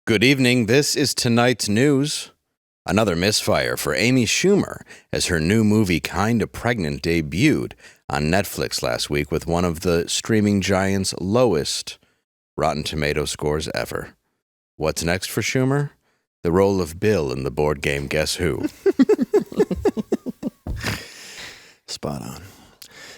Good evening. This is tonight's news. Another misfire for Amy Schumer as her new movie Kinda Pregnant debuted on Netflix last week with one of the streaming giant's lowest Rotten Tomato scores ever. What's next for Schumer? The role of Bill in the board game Guess Who? Spot on.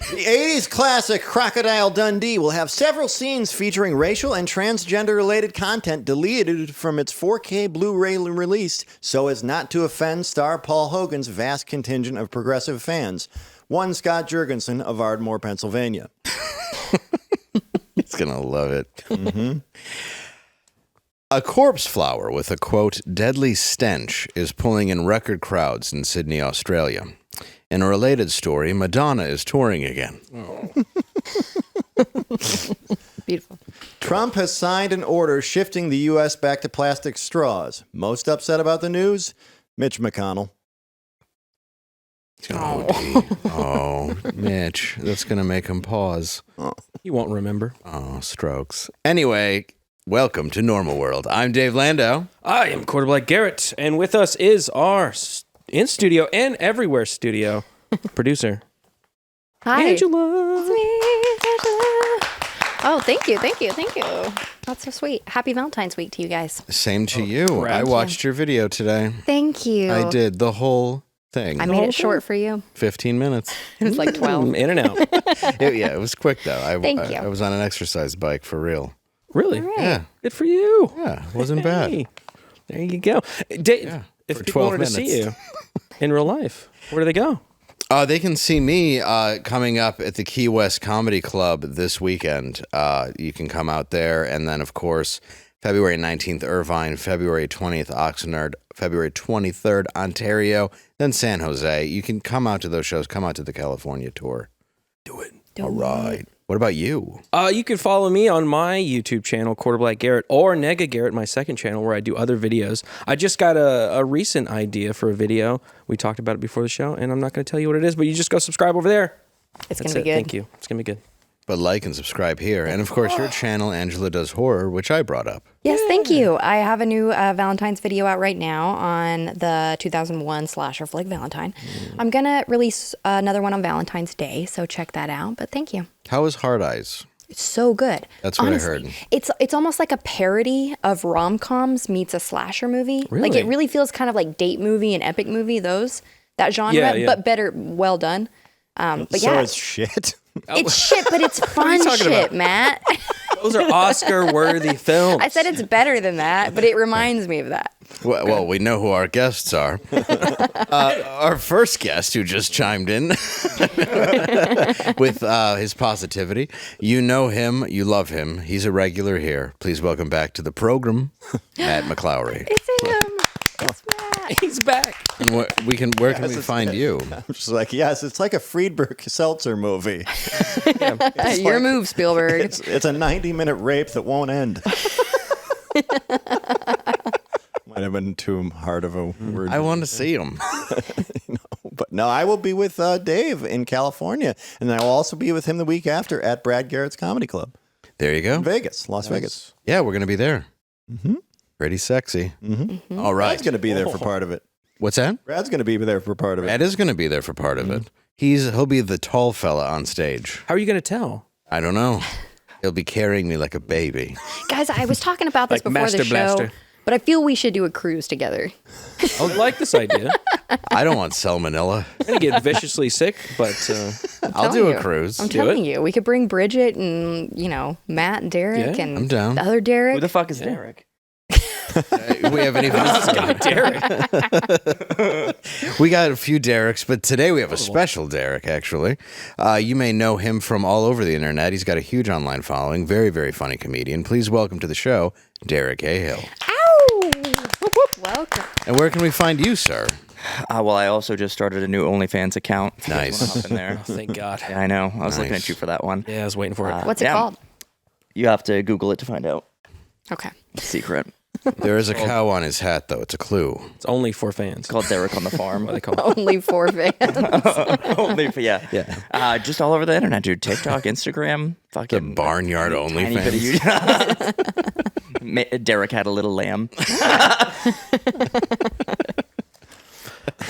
The 80s classic Crocodile Dundee will have several scenes featuring racial and transgender-related content deleted from its 4K Blu-ray release so as not to offend star Paul Hogan's vast contingent of progressive fans. One Scott Jurgensen of Ardmore, Pennsylvania. He's going to love it. Mm-hmm. A corpse flower with a, quote, deadly stench is pulling in record crowds in Sydney, Australia. In a related story, Madonna is touring again. Oh. Beautiful. Trump has signed an order shifting the U.S. back to plastic straws. Most upset about the news? Mitch McConnell. Oh, Mitch, that's going to make him pause. You won't remember. Oh, strokes. Anyway, welcome to Normal World. I'm Dave Landau. I am Quarterback Garrett, and with us is our in-studio and everywhere studio producer, Hi. Angela. It's me, Angela. Oh, thank you. That's so sweet. Happy Valentine's Week to you guys. Same to you. correct. I watched your video today. Thank you. I did the whole thing. I made it short for you. 15 minutes. It was like 12. In and out. It was quick, though. Thank you. I was on an exercise bike for real. Really? All right. Yeah. Good for you. Yeah, it wasn't bad. Hey, there you go. Dave, Yeah, if for people 12 wanted to see minutes. you in real life, where do they go? They can see me coming up at the Key West Comedy Club this weekend. You can come out there. And then, of course, February 19th, Irvine, February 20th, Oxnard, February 23rd, Ontario, then San Jose. You can come out to those shows. Come out to the California tour. Do it. All right. What about you? You can follow me on my YouTube channel, Quarterback Garrett, or Nega Garrett, my second channel, where I do other videos. I just got a recent idea for a video. We talked about it before the show, and I'm not going to tell you what it is, but you just go subscribe over there. It's That's going to be good. Thank you. It's going to be good. But like and subscribe here. And, of course, your channel, Angela Does Horror, which I brought up. Yes, thank you. I have a new Valentine's video out right now on the 2001 slasher flick Valentine. I'm going to release another one on Valentine's Day, so check that out. But thank you. How is Hard Eyes? It's so good. That's what Honestly, I heard. It's almost like a parody of rom-coms meets a slasher movie. Really? Like it really feels kind of like date movie and epic movie, that genre, Yeah. but better, well done. But So yeah, it's shit. it's shit, but it's fun talking shit, about? Matt. Those are Oscar-worthy films. I said it's better than that, but it reminds me of that. Well, we know who our guests are. Our first guest who just chimed in with his positivity. You know him. You love him. He's a regular here. Please welcome back to the program, Matt McClowry. It's him. It's Matt. He's back. And where can we find you? I'm just like, yes, it's like a Friedberg Seltzer movie. Your move, Spielberg. It's a 90-minute rape that won't end. Might have been too hard of a word. I want to see him. But no, I will be with Dave in California, and I will also be with him the week after at Brad Garrett's Comedy Club There you go. in Vegas, Las Vegas. Yeah, we're going to be there. Mm-hmm. Pretty sexy. Mm-hmm. All right. Brad's going to be there for part of it. What's that? Brad's going to be there for part of it. Brad is going to be there for part of it. He'll be the tall fella on stage. How are you going to tell? I don't know. He'll be carrying me like a baby. Guys, I was talking about this Like before Master the show, Blaster. but I feel we should do a cruise together. I like this idea. I don't want salmonella. I'm going to get viciously sick, but I'll do a cruise. I'm Do telling it. you, we could bring Bridget and, Matt and Derek Yeah, and I'm down. the other Derek. Who the fuck is Deric? We haven't even. Derek. We got a few Derics, but today we have a special Deric, actually. You may know him from all over the internet. He's got a huge online following. Very, very funny comedian. Please welcome to the show, Deric Cahill. Ow! Welcome. And where can we find you, sir? Well, I also just started a new OnlyFans account. If you guys Nice. wanna hop in there. Oh, thank God. Yeah, I know. I was looking Nice. at you for that one. Yeah, I was waiting for it. What's it Yeah. called? You have to Google it to find out. Okay. It's secret. There is a cow on his hat, though. It's a clue. It's only for fans. It's called Deric on the Farm. What they call it. Only 4 fans. Only for, yeah. Just all over the internet, dude. TikTok, Instagram, The fucking barnyard tiny bit of OnlyFans. Deric had a little lamb.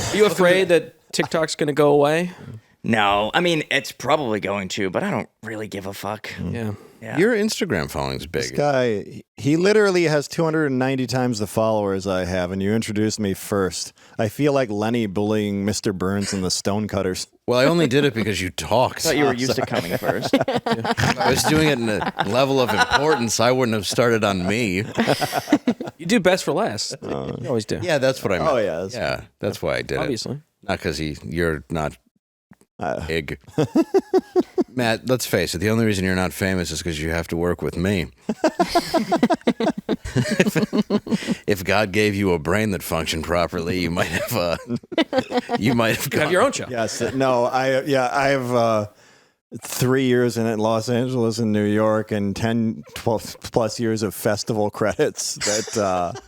Are you afraid that TikTok's going to go away? No, I mean, it's probably going to, but I don't really give a fuck. Yeah. Yeah. Your Instagram following's big. This guy, he literally has 290 times the followers I have, and you introduced me first. I feel like Lenny bullying Mr. Burns and the Stonecutters. Well, I only did it because you talked. I thought you were used to coming first. If I was doing it in a level of importance, I wouldn't have started on me. You do best for last. You always do. Yeah, that's what I meant. Oh, yeah, that's- Yeah, that's why I did Obviously. it. Not because you're not big. Matt, let's face it. The only reason you're not famous is because you have to work with me. If God gave you a brain that functioned properly, you might have. You might have. Have your own show. Yes, no, I have 3 years in Los Angeles and New York and 10, 12 plus years of festival credits that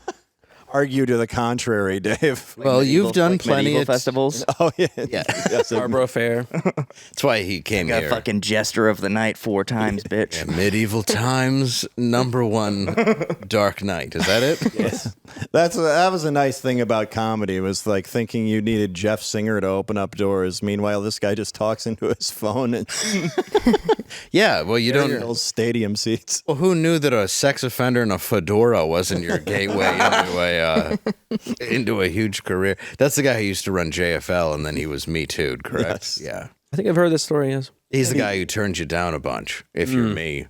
argue to the contrary, Dave. Well, you've done plenty medieval of festivals. Oh, yeah. Yeah, Yes, Scarborough Fair. that's why he came Got here. fucking jester of the night 4 times, bitch. Yeah, medieval times, #1, Dark Knight. Is that it? Yes. That was a nice thing about comedy, was like thinking you needed Jeff Singer to open up doors. Meanwhile, this guy just talks into his phone and Yeah. Well, you don't. fills stadium seats. Well, who knew that a sex offender in a fedora wasn't your gateway into a huge career? That's the guy who used to run JFL, and then he was Me Too'd, correct? Yes. Yeah. I think I've heard this story, yes. He's the guy who turns you down a bunch if you're me.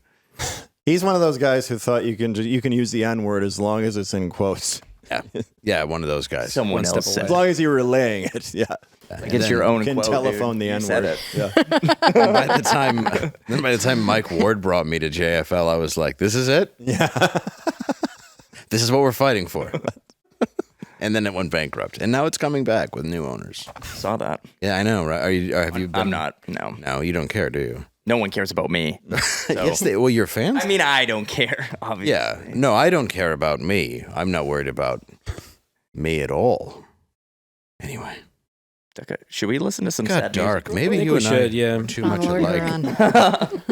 He's one of those guys who thought you can use the N-word as long as it's in quotes. Yeah. Yeah, one of those guys. Someone One step else away. said As long as you're relaying it, yeah. like it's your own You can quote, telephone dude. the You said N-word. it. Yeah. By the time Mike Ward brought me to JFL, I was like, this is it? Yeah. This is what we're fighting for. And then it went bankrupt. And now it's coming back with new owners. Saw that. Yeah, I know, right? Have you been? I'm not. No. No, you don't care, do you? No one cares about me. Yes, well, you're fans? I mean, I don't care, obviously. Yeah. No, I don't care about me. I'm not worried about me at all. Anyway, Okay. Should we listen to some got sad dark. music? Maybe I think you we and should, I yeah. are too Oh, much Lord, alike. we're on.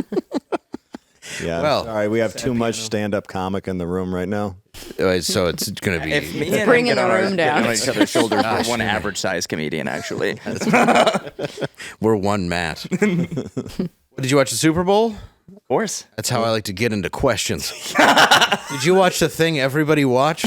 Yeah. Well, sorry, we have too much stand-up comic in the room right now. So it's going to be. If me and Bringing him get the on room get down. on each other's shoulders, Gosh, we're one man. average size comedian, actually. We're one Matt. Did you watch the Super Bowl? Of course. That's how I like to get into questions. Did you watch the thing everybody watched?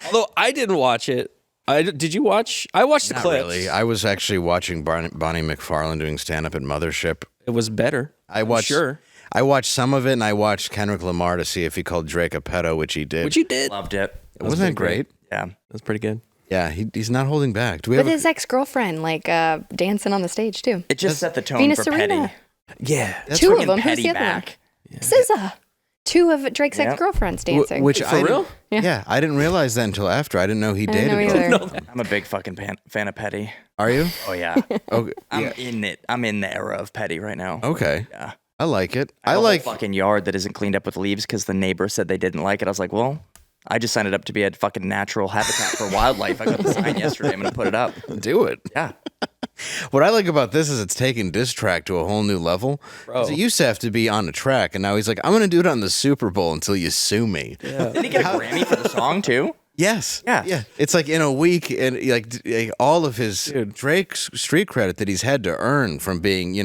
Although I didn't watch it. Did you watch? I watched the Not clips. really. I was actually watching Bonnie McFarlane doing stand-up at Mothership. It was better. I watched. Sure. I watched some of it, and I watched Kendrick Lamar to see if he called Drake a pedo, which he did. Which you did. Loved it. Wasn't that great? Yeah. That's pretty good. Yeah, he's not holding back. Do we With have? his ex-girlfriend, like dancing on the stage too. It just set the tone Venus for Serena. Petty. Yeah. Two of Bringing them. Who's Petty the other back. one? SZA. Two of Drake's Yeah. ex-girlfriends dancing. Which For I real? Yeah, I didn't realize that until after. I didn't know he I didn't dated. know her. either. I'm a big fucking fan of Petty. Are you? Oh, yeah. Okay. I'm in it. I'm in the era of Petty right now. Okay. Yeah. I like it. I I have like. a whole fucking yard that isn't cleaned up with leaves because the neighbor said they didn't like it. I was like, well, I just signed it up to be a fucking natural habitat for wildlife. I got the sign yesterday. I'm going to put it up. Do it. Yeah. What I like about this is it's taking diss track to a whole new level. Bro. 'Cause it used to have to be on a track, and now he's like, I'm going to do it on the Super Bowl until you sue me. Did he get a Grammy for the song, too? Yes. Yeah. Yeah. It's like in a week, and like all of his Drake's street credit that he's had to earn from being,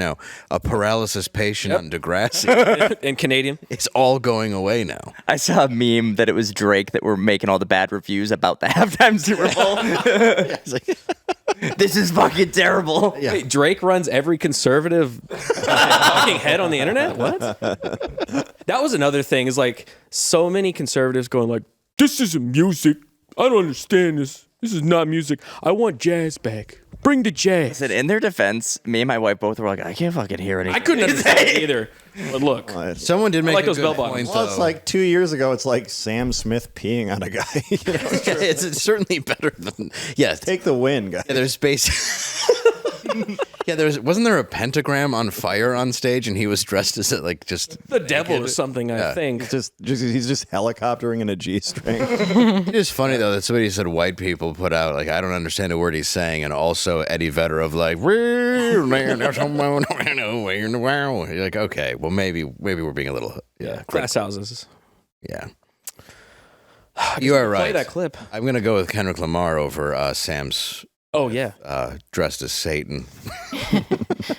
a paralysis patient on Degrassi, And Canadian. it's all going away now. I saw a meme that it was Drake that were making all the bad reviews about the halftime Super Bowl. It's like, This is fucking terrible. Yeah. Wait, Drake runs every conservative talking head on the internet? What? That was another thing, is like so many conservatives going like, this isn't music. I don't understand this. This is not music. I want jazz back. Bring the jazz. Listen, in their defense, me and my wife both were like, I can't fucking hear anything. I couldn't understand it either. But look, someone did make like a those good bell bottoms. point, Well, it's though. like 2 years ago. It's like Sam Smith peeing on a guy. it's certainly better than. Yes. Take the win, guys. There's space. Yeah, wasn't there a pentagram on fire on stage, and he was dressed as like just The devil or something, I think. He's just helicoptering in a G-string. It is funny though that somebody said white people put out like I don't understand a word he's saying, and also Eddie Vedder of like you're like okay, well maybe we're being a little Grass houses. yeah. You are right. Play that clip. I'm gonna go with Kendrick Lamar over Sam's Oh yeah. dressed as Satan.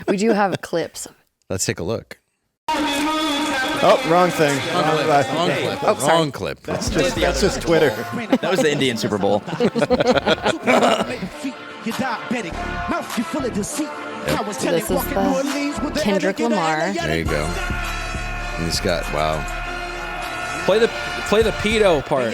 We do have clips. Let's take a look. Oh, wrong thing. Wrong clip. That's just Twitter. That was the Indian Super Bowl. This is the Kendrick Lamar. There you go. And he's got Play the pedo part.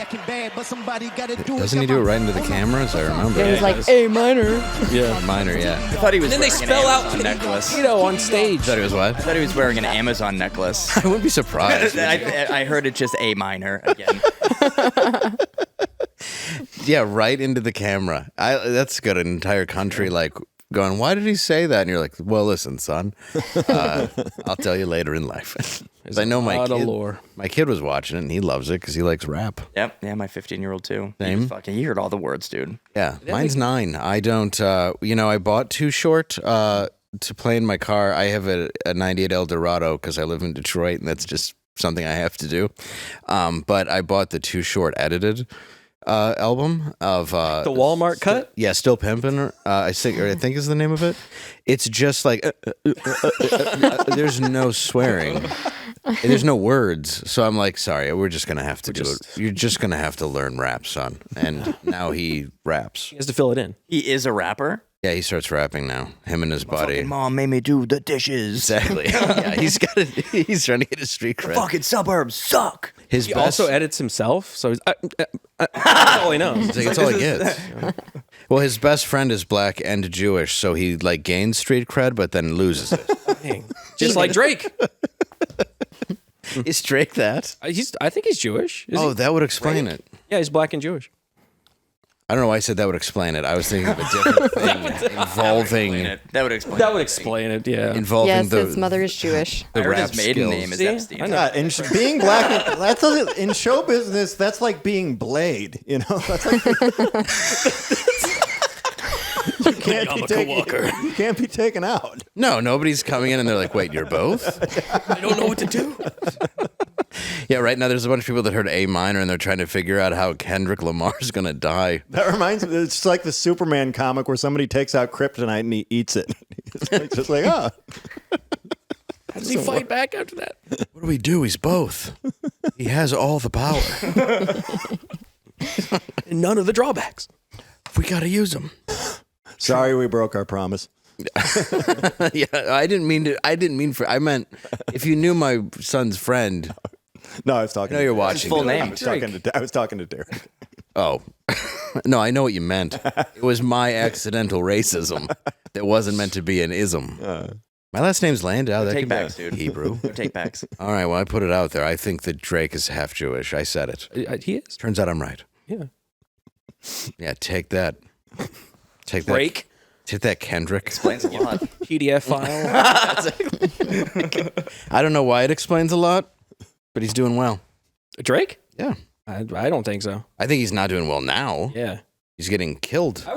Doesn't he do it right into the cameras? I remember. It was like A minor. Yeah. Minor, yeah. I thought he was And then they wearing spell an out Amazon necklace. pedo on stage. Thought he was what? I thought he was wearing an Amazon necklace. I wouldn't be surprised. I heard it just A minor again. Yeah, right into the camera. That's got an entire country like going, why did he say that? And you're like, well, listen, son, I'll tell you later in life. Because I know my kid was watching it and he loves it because he likes rap. Yep, yeah, my 15-year-old too. Same. He heard all the words, dude. Yeah, mine's 9. I don't, I bought Too Short to play in my car. I have a 98 Eldorado because I live in Detroit and that's just something I have to do. But I bought the Too Short edited album of The Walmart cut? Yeah, Still Pimpin'. I think is the name of it. It's just like there's no swearing. There's no words. So I'm like, sorry, we're just gonna have to do it. You're just gonna have to learn rap, son. And now he raps. He has to fill it in. He is a rapper? Yeah, he starts rapping now. Him and his buddy. Fucking mom made me do the dishes. Exactly. Yeah, he's trying to get his street cred. Fucking suburbs suck. He Also edits himself, so he's that's all he knows. It's all he gets. Well, his best friend is black and Jewish, so he like gains street cred, but then loses it. Dang. Just like Drake. Is Drake that? I think he's Jewish. Is he? That would explain it. Yeah, he's black and Jewish. I don't know why I said that would explain it. I was thinking of a different thing involving That would explain That would explain it. Yeah. involving Yes, the his mother is Jewish. the I heard rap his maiden skills. name is See? Epstein. I know. Yeah, and being black, that's in show business. That's like being Blade. You know, that's like you can't be taken out. No, nobody's coming in and they're like, "Wait, you're both?" I don't know what to do. Yeah, right now there's a bunch of people that heard A minor and they're trying to figure out how Kendrick Lamar's gonna die. That reminds me. It's like the Superman comic where somebody takes out kryptonite and he eats it. It's just like, oh. How does he fight back after that? What do we do? He's both. He has all the power. And none of the drawbacks. We gotta use him. Sorry, we broke our promise. Yeah, I meant if you knew my son's friend. No, I was talking. I know you're watching. Full name. I was talking to Deric. Oh, no, I know what you meant. It was my accidental racism that wasn't meant to be an ism. My last name's Landau. That Take could backs, be dude. Hebrew. Take backs. All right, well, I put it out there. I think that Drake is half Jewish. I said it. He is. Turns out I'm right. Yeah. Yeah, take that. Take that. Drake. Take that, Kendrick. Explains a lot. PDF file. I don't know why it explains a lot, but he's doing well. Drake? Yeah. I don't think so. I think he's not doing well now. Yeah. He's getting killed. I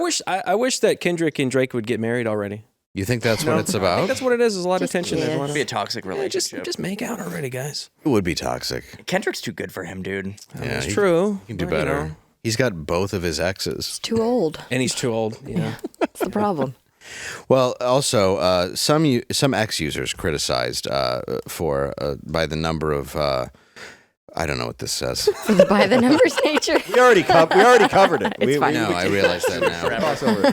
wish that Kendrick and Drake would get married already. You think that's what it's I about? think that's what it is. There's a lot of tension there. It'd be a toxic relationship. Just make out already, guys. It would be toxic. Kendrick's too good for him, dude. Yeah, It's true. He can do But, you better. know. He's got both of his exes. Too old. And he's too old. Yeah. That's the problem. Well, also, some ex users criticized by the number of I don't know what this says. By the numbers nature. We already covered it. It's fine. No, I realize that now.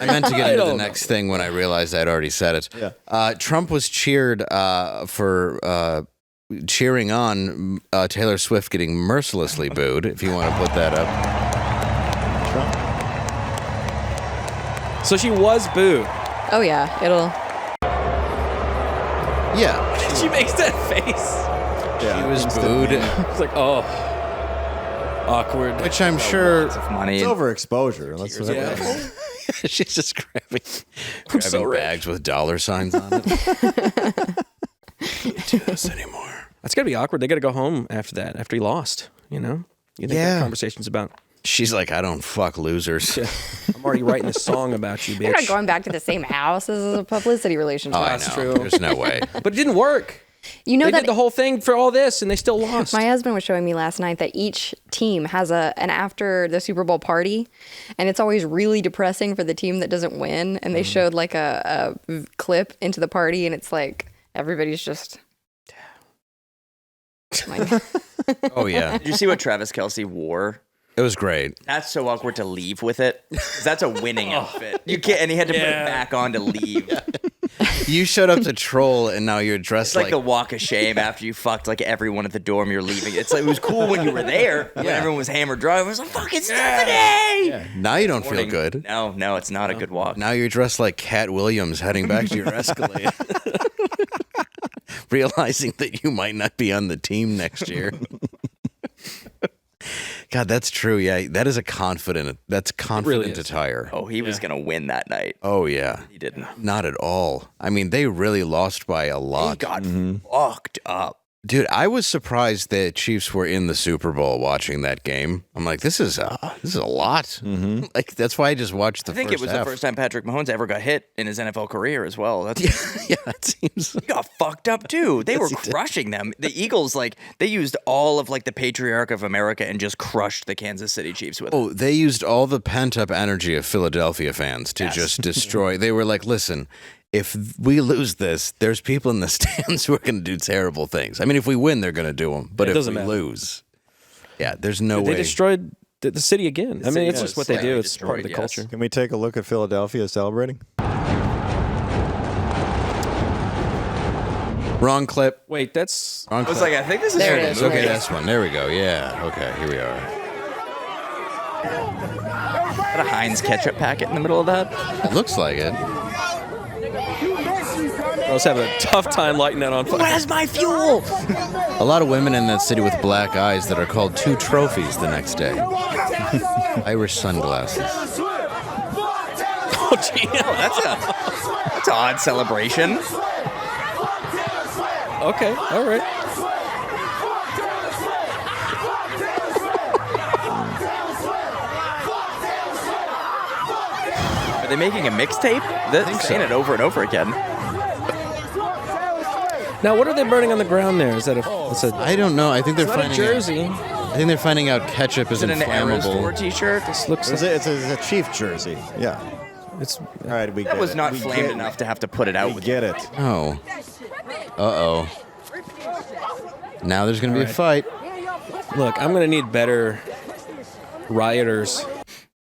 I meant to get into the next thing when I realized I'd already said it. Yeah. Trump was cheered for cheering on Taylor Swift getting mercilessly booed. If you want to put that up. Trump. So she was booed. Oh yeah, it'll. Yeah, She makes that face. she was booed, It's like, oh, awkward. which I'm sure. Lots of money. It's overexposure. Let's Yeah. She's just grabbing so rich. bags with dollar signs on it. Can't do this anymore. That's got to be awkward. They got to go home after that, after he lost, you know? You think that conversation's about, She's like, I don't fuck losers. I'm already writing a song about you, bitch. You're not going back to the same house. This is a publicity relationship. Oh, I That's know. true. There's no way. But it didn't work. You know They that did the whole thing for all this, and they still lost. my husband was showing me last night that each team has an after the Super Bowl party, and it's always really depressing for the team that doesn't win. And they showed like a clip into the party, and it's like everybody's just. Like, Oh, yeah. Did you see what Travis Kelce wore? It was great. That's so awkward to leave with it. 'Cause that's a winning outfit. You can't, and he had to put it back on to leave. You showed up to troll, and now you're dressed It's like the walk of shame after you fucked like everyone at the dorm you're leaving. It's like it was cool when you were there. When everyone was hammered drunk. It was like fucking Stephanie. Now you don't feel good. No, it's not a good walk. Now you're dressed like Cat Williams heading back to your Escalade. Realizing that you might not be on the team next year. God, that's true. Yeah, that is confident really is. attire. Oh, he was gonna win that night. Oh, yeah. He didn't. Not at all. I mean, they really lost by a He lot. got fucked up. Dude, I was surprised that Chiefs were in the Super Bowl watching that game. I'm like, this is a lot. Mm-hmm. Like, that's why I just watched the I think first it was half. the first time Patrick Mahomes ever got hit in his NFL career as well. That's Yeah, it seems. He got fucked up too. They were crushing them. The Eagles, like, they used all of like the patriarch of America and just crushed the Kansas City Chiefs with it. Oh, they used all the pent-up energy of Philadelphia fans to just destroy. They were like, listen, if we lose this, there's people in the stands who are going to do terrible things. I mean, if we win, they're going to do them. But if we lose, there's no way. They destroyed the city again. I mean, it's just what they do. It's part of the destroyed, culture. Can we take a look at Philadelphia celebrating? Wrong clip. Wait, that's... Wrong I was clip. like, I think this is There it right. is. Okay, that's one. There we go. Yeah. Okay, here we are. Got a Heinz ketchup packet in the middle of that. It looks like it. I was having a tough time lighting that on fire. Where's my fuel? A lot of women in that city with black eyes that are called 2 trophies the next day. Irish sunglasses. Oh, gee. That's an odd celebration. Okay, all right. Are they making a mixtape? They're saying it over and over again. Now, what are they burning on the ground there? Is that I don't know. I think they're not a finding jersey? I think they're finding out ketchup is Is it an Arrow Store inflammable. t-shirt? This looks It's like a Chief jersey. Yeah. it's... All right, we That get was it. not We flamed get- enough to have to put it out We with get it. Oh. Uh-oh. Now there's going to be a fight. Look, I'm going to need better rioters.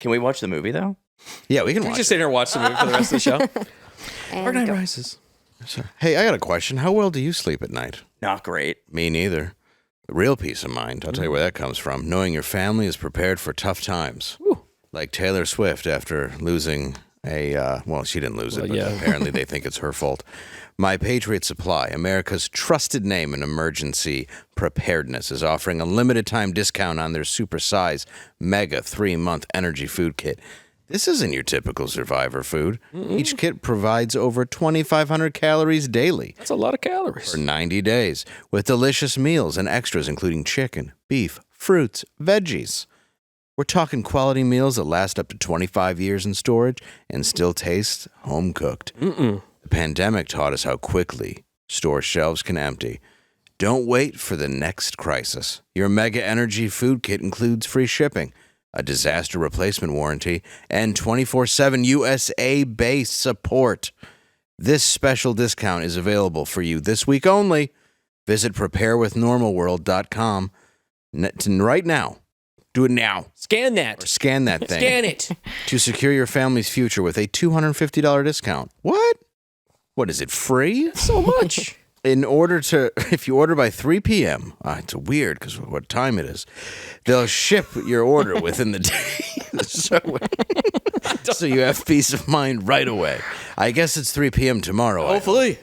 Can we watch the movie though? Yeah, we can We watch just it. sit here and watch the movie for the rest of the show. and Dark Knight go. Rises. Hey, I got a question. How well do you sleep at night? Not great. Me neither. Real peace of mind. I'll tell you where that comes from. Knowing your family is prepared for tough times. Like Taylor Swift after losing well, she didn't lose it, but apparently they think it's her fault. My Patriot Supply, America's trusted name in emergency preparedness, is offering a limited time discount on their super size mega 3-month energy food kit. This isn't your typical survivor food. Each kit provides over 2,500 calories daily That's a lot of calories. for 90 days with delicious meals and extras including chicken, beef, fruits, veggies. We're talking quality meals that last up to 25 years in storage and still taste home-cooked. The pandemic taught us how quickly store shelves can empty. Don't wait for the next crisis. Your Mega Energy Food Kit includes free shipping, a disaster replacement warranty, and 24/7 USA-based support. This special discount is available for you this week only. Visit preparewithnormalworld.com right now. Do it now. Scan that. Or scan that thing. Scan it. To secure your family's future with a $250 discount. What? What is it, free? So much. If you order by 3 p.m., it's weird because of what time it is, they'll ship your order within the day. So you have peace of mind right away. I guess it's 3 p.m. tomorrow. Hopefully.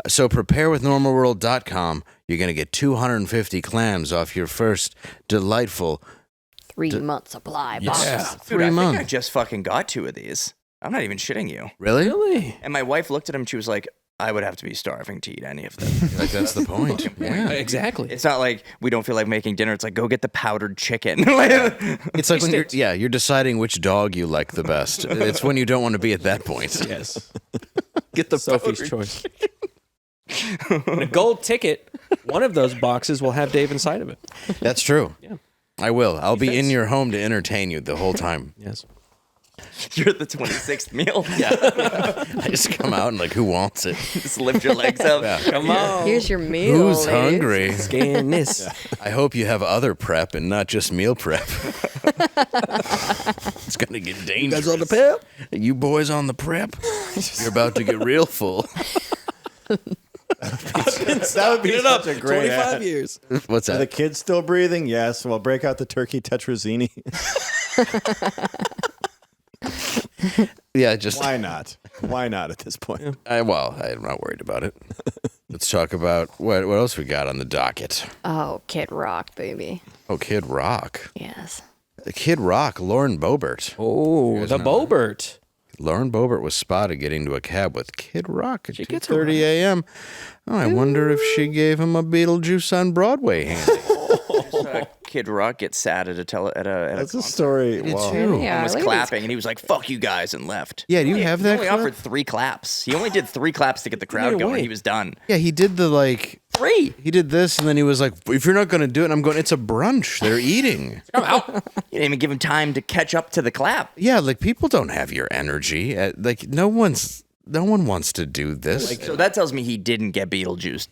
So preparewithnormalworld.com. You're going to get 250 clams off your first delightful 3-month supply. Yes. Box. Dude, 3 I months. think I just fucking got 2 of these. I'm not even shitting you. Really? Really? And my wife looked at him. She was like, I would have to be starving to eat any of this. Like, that's the point. Yeah. Exactly. It's not like we don't feel like making dinner. It's like, go get the powdered chicken. It's like when you're deciding which dog you like the best. It's when you don't want to be at that point. Yes. Get the Sophie's choice. And a gold ticket, one of those boxes will have Dave inside of it. That's true. Yeah. I will. I'll be fits. in your home to entertain you the whole time. Yes. You're at the 26th meal. I just come out and like, who wants it? Just lift your legs up. Come on. Here's your meal. Who's ladies. hungry? Scan this. I hope you have other prep and not just meal prep. It's gonna get dangerous. on the pep? You boys on the prep? You're about to get real full. That would be such a great 25 ad. years. What's Are the that? kids still breathing? Yes. Well, break out the turkey tetrazzini. Yeah, just Why not? Why not at this point? I'm not worried about it. Let's talk about what else we got on the docket. Oh, Kid Rock, baby. Oh, Kid Rock. Yes. Kid Rock, Lauren Boebert. Oh, the Bobert. Lauren Boebert was spotted getting into a cab with Kid Rock at 2:30 a.m. Oh, I wonder if she gave him a Beetlejuice on Broadway handy. Kid Rock gets sad at a That's a concert. story. Did Wow. too. Yeah, And was look at clapping, and he was like, "Fuck you guys," and left. Yeah, do you have that He only clip? offered 3 claps. He only did 3 claps to get the crowd it going. away. He was done. Yeah, he did the like. 3. He did this, and then he was like, "If you're not going to do it," and I'm going, "It's a brunch. They're eating." You didn't even give him time to catch up to the clap. Yeah, like people don't have your energy. Like no one wants to do this. So that tells me he didn't get Beetlejuice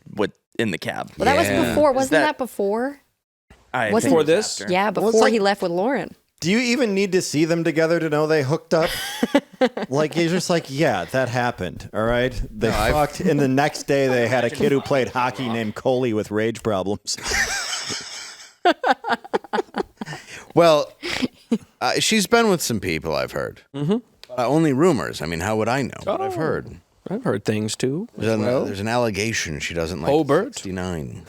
in the cab. Well, that was Yeah. before. Wasn't that- that before? I Wasn't- think it was Before this? after. Yeah, before like- he left with Lauren. Do you even need to see them together to know they hooked up? Like, you're just like, yeah, that happened. All right. They fucked. And the next day they had a kid who played hockey named Coley with rage problems. Well, she's been with some people, I've heard. Mm-hmm. Only rumors. I mean, how would I know? But I've heard. I've heard things too. There's an allegation she doesn't like Hobart? 69.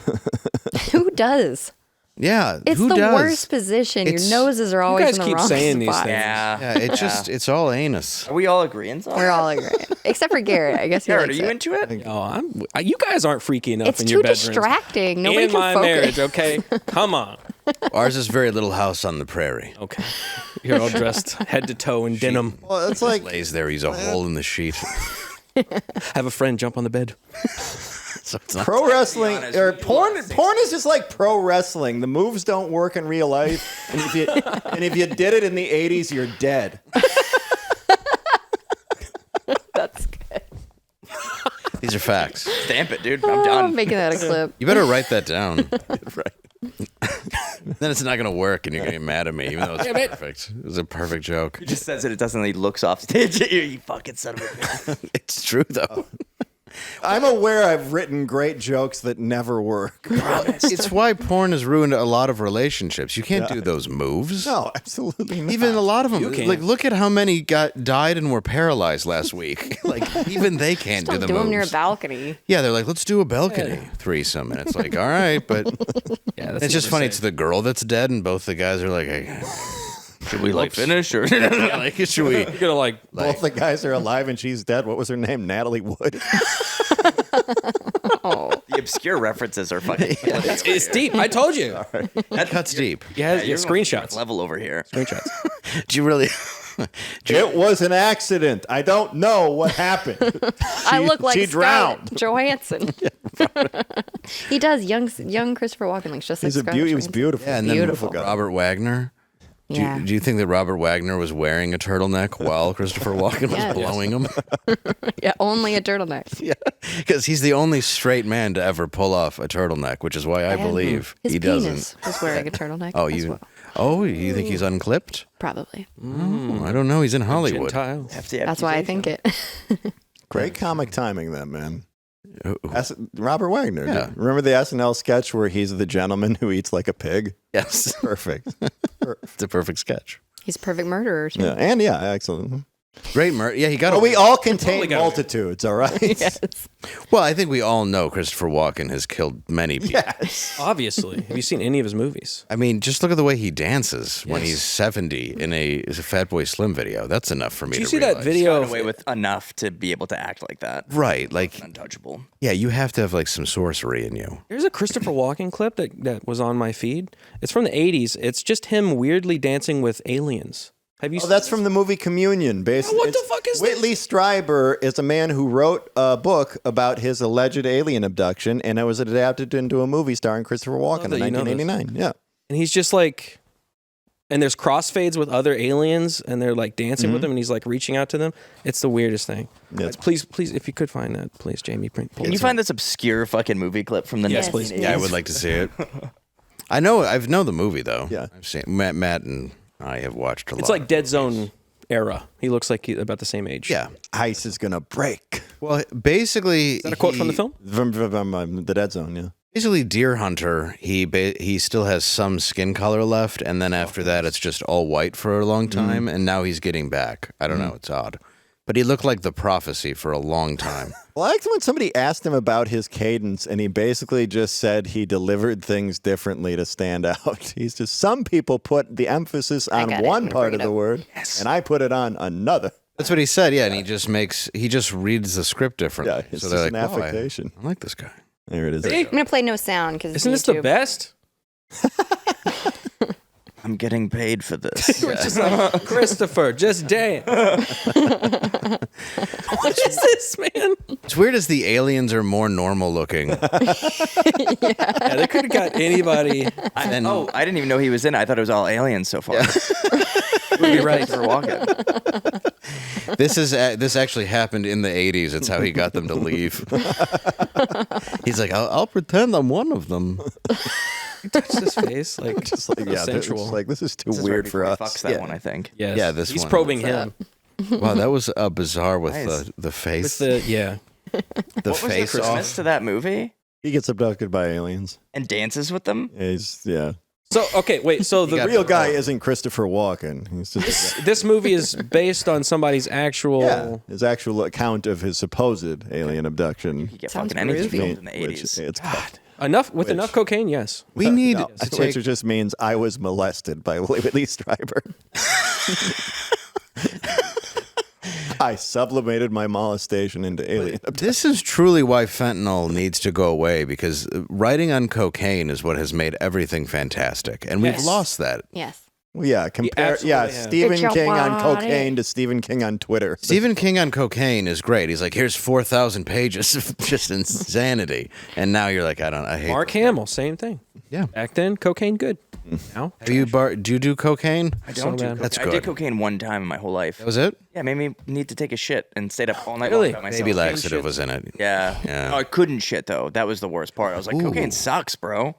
Who does? Yeah, It's who the does? worst position. It's- Your noses are always guys in the keep wrong saying these spot. things. Yeah. It's all anus. Are we all agreeing? We're all agreeing, except for Garrett. I guess he Garrett, are likes you it. into it? Oh, you guys aren't freaky enough It's in too your bedrooms. distracting. Nobody in can my focus. marriage, okay? Come on. Ours is very Little House on the Prairie. Okay. You're all dressed head to toe in denim. Well, it's like, Lays there, he's a hole in the sheet. Have a friend jump on the bed. So it's not. pro wrestling honest, or we porn. love Porn is just like pro wrestling. The moves don't work in real life, and if you did it in the '80s, you're dead. That's good. These are facts. Stamp it, dude. I'm I'm done. making that a clip. You better write that down. Then it's not going to work, and you're going to get mad at me, even though it's perfect. It was a perfect joke. He just says it doesn't. He looks off stage at you. You fucking son of a bitch. It's true, though. I'm aware I've written great jokes that never work. It's why porn has ruined a lot of relationships. You can't do those moves. No, absolutely not. Even a lot of them. You can't. Like, look at how many died and were paralyzed last week. Like, even they can't do Don't the do moves. them near a balcony. Yeah, they're like, let's do a balcony threesome. And it's like, all right, but Yeah, that's it's just funny. It's the girl that's dead, and both the guys are like, hey, Should we like finish or? like, should we? You're gonna like Both the guys are alive and she's dead. What was her name? Natalie Wood. Oh, The obscure references are fucking. it's deep. I told you. That cuts deep. Yeah, you're screenshots. level over here. Screenshots. Do you really? It was an accident. I don't know what happened. I look like she Scarlett drowned. Johansson. He does. Young Christopher Walken looks just like He's a Scarlett he was Johansson. beautiful. Yeah, and then Beautiful. Robert Wagner. Yeah. Do you think that Robert Wagner was wearing a turtleneck while Christopher Walken was Yes. blowing him? Yeah, only a turtleneck. Yeah, because he's the only straight man to ever pull off a turtleneck, which is why I believe His he penis doesn't. was wearing a turtleneck. Oh, as well. you think he's unclipped? Probably. I don't know. He's in Hollywood. Gentile. That's why I think it. Great comic timing, then, man. Who- Robert Wagner. Yeah. Remember the SNL sketch where he's the gentleman who eats like a pig? Yes, Perfect. it's a perfect sketch. He's a perfect murderer too. Yeah, and yeah, excellent. Great murder. Yeah, he got. But we all contain got away. multitudes, all right? Yes. Well, I think we all know Christopher Walken has killed many people. Yes. Obviously. Have you seen any of his movies? I mean, just look at the way he dances when he's 70 in a Fatboy Slim video. That's enough for me Did you to see that realize. video Got of away with enough to be able to act like that. Right, like, Untouchable. yeah, you have to have like some sorcery in you. There's a Christopher Walken clip that was on my feed. It's from the 80s. It's just him weirdly dancing with aliens. Have you Oh, that's from the movie Communion. Basically, What the fuck is Whitley Strieber is a man who wrote a book about his alleged alien abduction, and it was adapted into a movie starring Christopher Walken in that you know this. 1989. Yeah. And he's just like, and there's crossfades with other aliens, and they're like dancing with them, and he's like reaching out to them. It's the weirdest thing. Yeah. Please, if you could find that, please, Jamie. Pull Can you find this obscure fucking movie clip from the Yes, 1980s? please. Yeah, I would like to see it. I know the movie though. Yeah. I've seen Matt and I have watched a lot. It's like of Dead movies. Zone era. He looks like he's about the same age. Yeah. Ice is gonna break. Well, basically, Is that a quote from the film? From the Dead Zone. Yeah. Basically, Deer Hunter, he still has some skin color left, and then after that, it's just all white for a long time, and now he's getting back. I don't know, it's odd. But he looked like the prophecy for a long time. Well, I liked when somebody asked him about his cadence, and he basically just said he delivered things differently to stand out. He's just, some people put the emphasis on got it. one I'm gonna part bring of it the up. word, and I put it on another. That's what he said, yeah, and he just reads the script differently. Yeah, it's so just they're an like, "Wow, affectation. I like this guy. There it is. Hey, I'm gonna play no sound because isn't this the best? I'm getting paid for this. We're just like, Christopher, just dance. What is this, man? It's weird as the aliens are more normal looking. Yeah, they could have got anybody. I didn't even know he was in it. I thought it was all aliens so far. You're right. For walking. This actually happened in the 80s. It's how he got them to leave. He's like, I'll pretend I'm one of them. Touched his face, like Just like, yeah, sensual. it's like, this is too This is weird right for before us. he fucks that Yeah. one, I think. yes. Yeah, this he's one. probing What's him Wow, that was bizarre with Nice. the face. with the the What was the face Christmas off. to that movie? He gets abducted by aliens. And dances with them? Yeah. So okay, wait. So the got- Real guy isn't Christopher Walken. He's just this movie is based on somebody's actual. his actual account of his supposed alien abduction. You could get Sounds fucking anything groovy. filmed in the Which 80s. it's called. Enough cocaine. Yes. We need No, to take. which just means I was molested by Whitley Strieber. I sublimated my molestation into alien abduction. This is truly why fentanyl needs to go away, because writing on cocaine is what has made everything fantastic, and we've Yes. lost that. Yes. Well, yeah, compare absolutely have. Stephen Get your King on body. cocaine to Stephen King on Twitter. Stephen King on cocaine is great. He's like, here's 4,000 pages of just insanity, and now you're like, I hate. Mark Hamill, same thing. Yeah. Back then, cocaine good. Now, Do you do cocaine? I don't do bad. cocaine. That's I did good. cocaine one time in my whole life. That was it. Yeah, it made me need to take a shit and stayed up all night Really? long by myself. Baby laxative was in it. Yeah. Yeah. No, I couldn't shit though. That was the worst part. I was like, cocaine sucks, bro.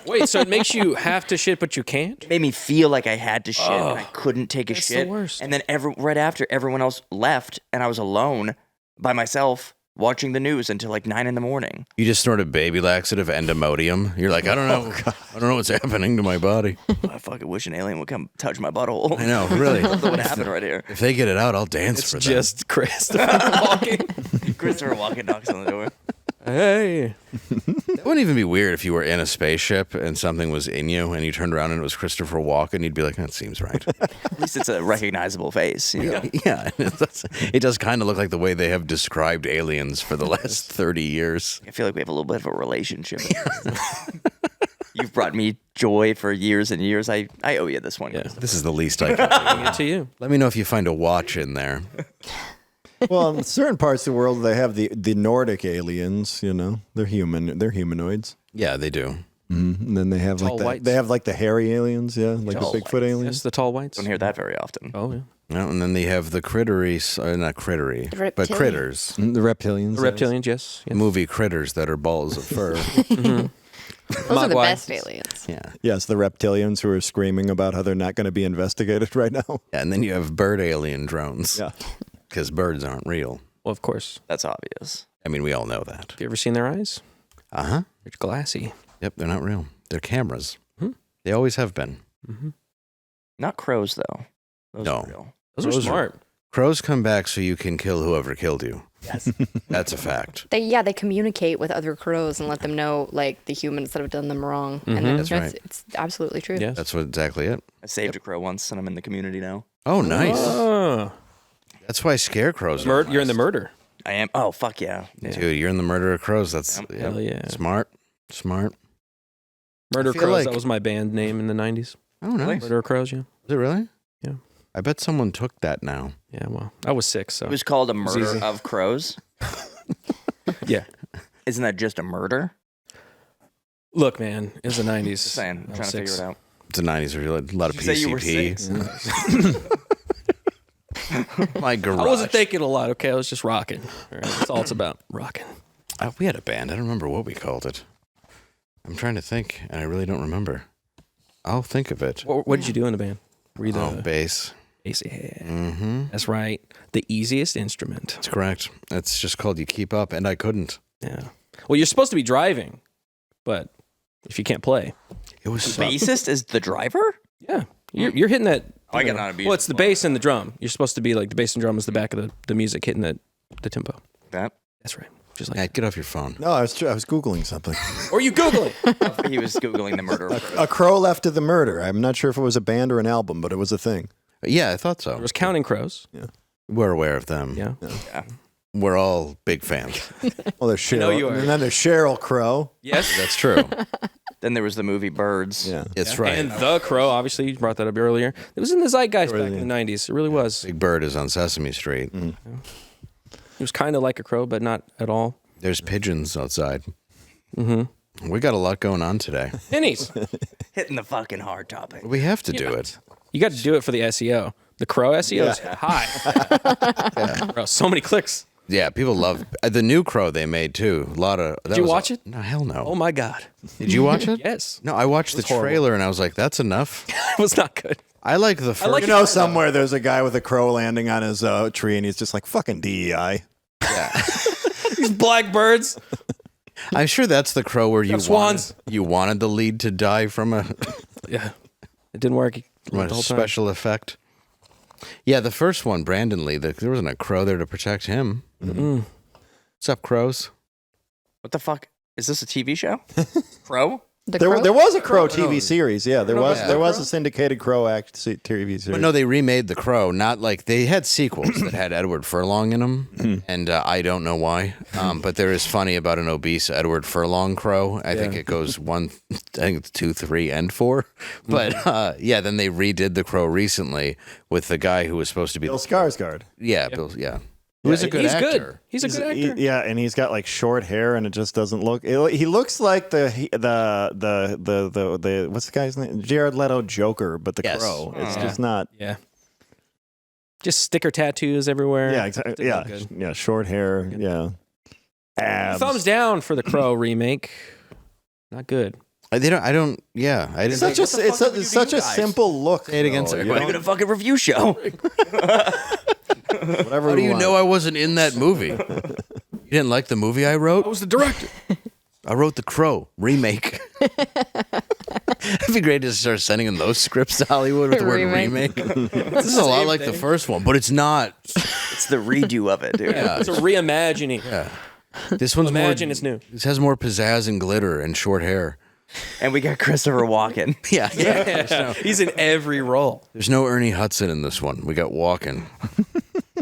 wait. So it makes you have to shit, but you can't. It made me feel like I had to shit and I couldn't take a that's the shit. worst. And then right after everyone else left and I was alone by myself watching the news until like 9 a.m. You just snorted baby laxative and Imodium. You're like, I don't know. I don't know what's happening to my body. I fucking wish an alien would come touch my butthole. I know, really. That's what happened right here. If they get it out, I'll dance It's for them. just Christopher Walken. Christopher Walken knocks on the door. Hey. It wouldn't even be weird if you were in a spaceship and something was in you and you turned around and it was Christopher Walken. You'd be like, that seems right. At least it's a recognizable face. You know? Yeah, it does kind of look like the way they have described aliens for the last 30 years. I feel like we have a little bit of a relationship. You've brought me joy for years and years. I owe you this one. Yeah. This is the least I can do. Bring it to you. Let me know if you find a watch in there. Well, in certain parts of the world, they have the Nordic aliens. You know, they're humanoids. Yeah, they do. And then they have Tall like whites. they have like the hairy aliens, yeah, like Tall the Bigfoot Yes, aliens. the tall whites. Don't hear that very often. Oh yeah. Yeah, and then they have the crittery, not crittery, but Reptilian. critters. The reptilians. The reptilians, yes. yes. Movie critters that are balls of fur. Those are the Mogwai. best aliens. Yeah. Yes, the reptilians who are screaming about how they're not going to be investigated right now. Yeah, and then you have bird alien drones. Yeah. Because birds aren't real. Well, of course. That's obvious. I mean, we all know that. Have you ever seen their eyes? Uh-huh. They're glassy. Yep, they're not real. They're cameras. They always have been. Not crows though. Those No. are real. Those are Those are- smart. Crows come back so you can kill whoever killed you. Yes. That's a fact. They communicate with other crows and let them know like the humans that have done them wrong. And That's right. It's absolutely true. Yes. That's exactly it. I saved a crow once, and I'm in the community now. Oh, nice. Oh. That's why scarecrows are You're in the murder. I am. Oh, fuck yeah. Dude, you're in the murder of crows. That's Hell yeah. Smart. Murder I feel Crows, like- that was my band name in the 90s. Oh, nice. Murder Crows, yeah. Is it really? Yeah. I bet someone took that now. Yeah, well, I was 6, so. It was called a murder easy. of crows. Yeah. Isn't that just a murder? Look, man, it was the 90s. Just saying. I'm I was trying to 6. figure it out. It's the 90s. There was a lot of Did you say you were PCP. 6? My garage. I wasn't thinking a lot, okay? I was just rocking. All right, that's all it's about, rocking. We had a band. I don't remember what we called it. I'm trying to think, and I really don't remember. I'll think of it. What did you do in the band? Were you the bass. bass? Yeah. Mm-hmm. That's right. The easiest instrument. That's correct. It's just called You Keep Up, and I couldn't. Yeah. Well, you're supposed to be driving, but if you can't play, It was so... Bassist is the driver? yeah, you're hitting that. I got on a beat. Well, it's the bass and the drum. You're supposed to be like the bass and drum is the back of the music hitting the tempo. That? That's right. Just like Yeah, get off your phone. No, I was Googling something. or you Google it. He was Googling the murder of crows. A Crow Left of the Murder. I'm not sure if it was a band or an album, but it was a thing. Yeah, I thought so. There was Counting Crows. We're aware of them. Yeah. We're all big fans. Well, there's Cheryl. know you are. And then there's Sheryl Crow. Yes. That's true. Then there was the movie Birds. Yeah. It's right. And The Crow, obviously, you brought that up earlier. It was in the zeitgeist back in the 90s. It really was. Big Bird is on Sesame Street. It was kind of like a crow, but not at all. There's pigeons outside. Mm-hmm. We got a lot going on today. Pennies. Hitting the fucking hard topic. We have to do it. You got to do it for the SEO. The crow SEO is high. Bro, so many clicks. Yeah, people love the new Crow they made too. A lot of. Did you watch it? No, hell no. Oh my God. Did you watch it? Yes. No, I watched the horrible. trailer and I was like, "That's enough." It was not good. I like the first. You know, somewhere there's a guy with a crow landing on his tree, and he's just like, fucking DEI. These black birds. I'm sure that's the Crow where you swans. wanted the lead to die from a Yeah. It didn't work. from a the whole time. special effect. Yeah, the first one, Brandon Lee. There wasn't a crow there to protect him. What's up, crows? What the fuck? Is this a TV show? Crow? The There crow? was a Crow TV series. Yeah, there was yeah. there was a syndicated Crow TV series. But no, they remade the Crow. Not like they had sequels that had Edward Furlong in them, and I don't know why. But there is funny about an obese Edward Furlong Crow. I think it goes 1, I think it's 2, 3, and 4. But yeah, then they redid the Crow recently with the guy who was supposed to be Bill Skarsgård. Yeah, Bill. Yeah, who is a good He's actor. good. He's a good actor. Yeah, and he's got like short hair, and it just doesn't look. He looks like the what's the guy's name? Jared Leto Joker, but the Yes. Crow. It's just not. Yeah. Just sticker tattoos everywhere. Yeah, exactly. Didn't Yeah, look good. yeah, short hair. Yeah, abs. Thumbs down for the Crow remake. Not good. They don't. I don't. Yeah, I didn't. It's such a simple look. Say it again, though, sir. you Not know? even a fucking review show. Whatever. How do we you want. know I wasn't in that movie? You didn't like the movie I wrote? I was the director. I wrote The Crow remake. It'd be great to start sending in those scripts to Hollywood with the word Remake. remake. This is a lot like the first one, but it's not. It's the redo of it, dude. It's a reimagining. Yeah. This one's Imagine more, it's new. This has more pizzazz and glitter and short hair. And we got Christopher Walken. Yeah. He's in every role. There's no Ernie Hudson in this one. We got Walken.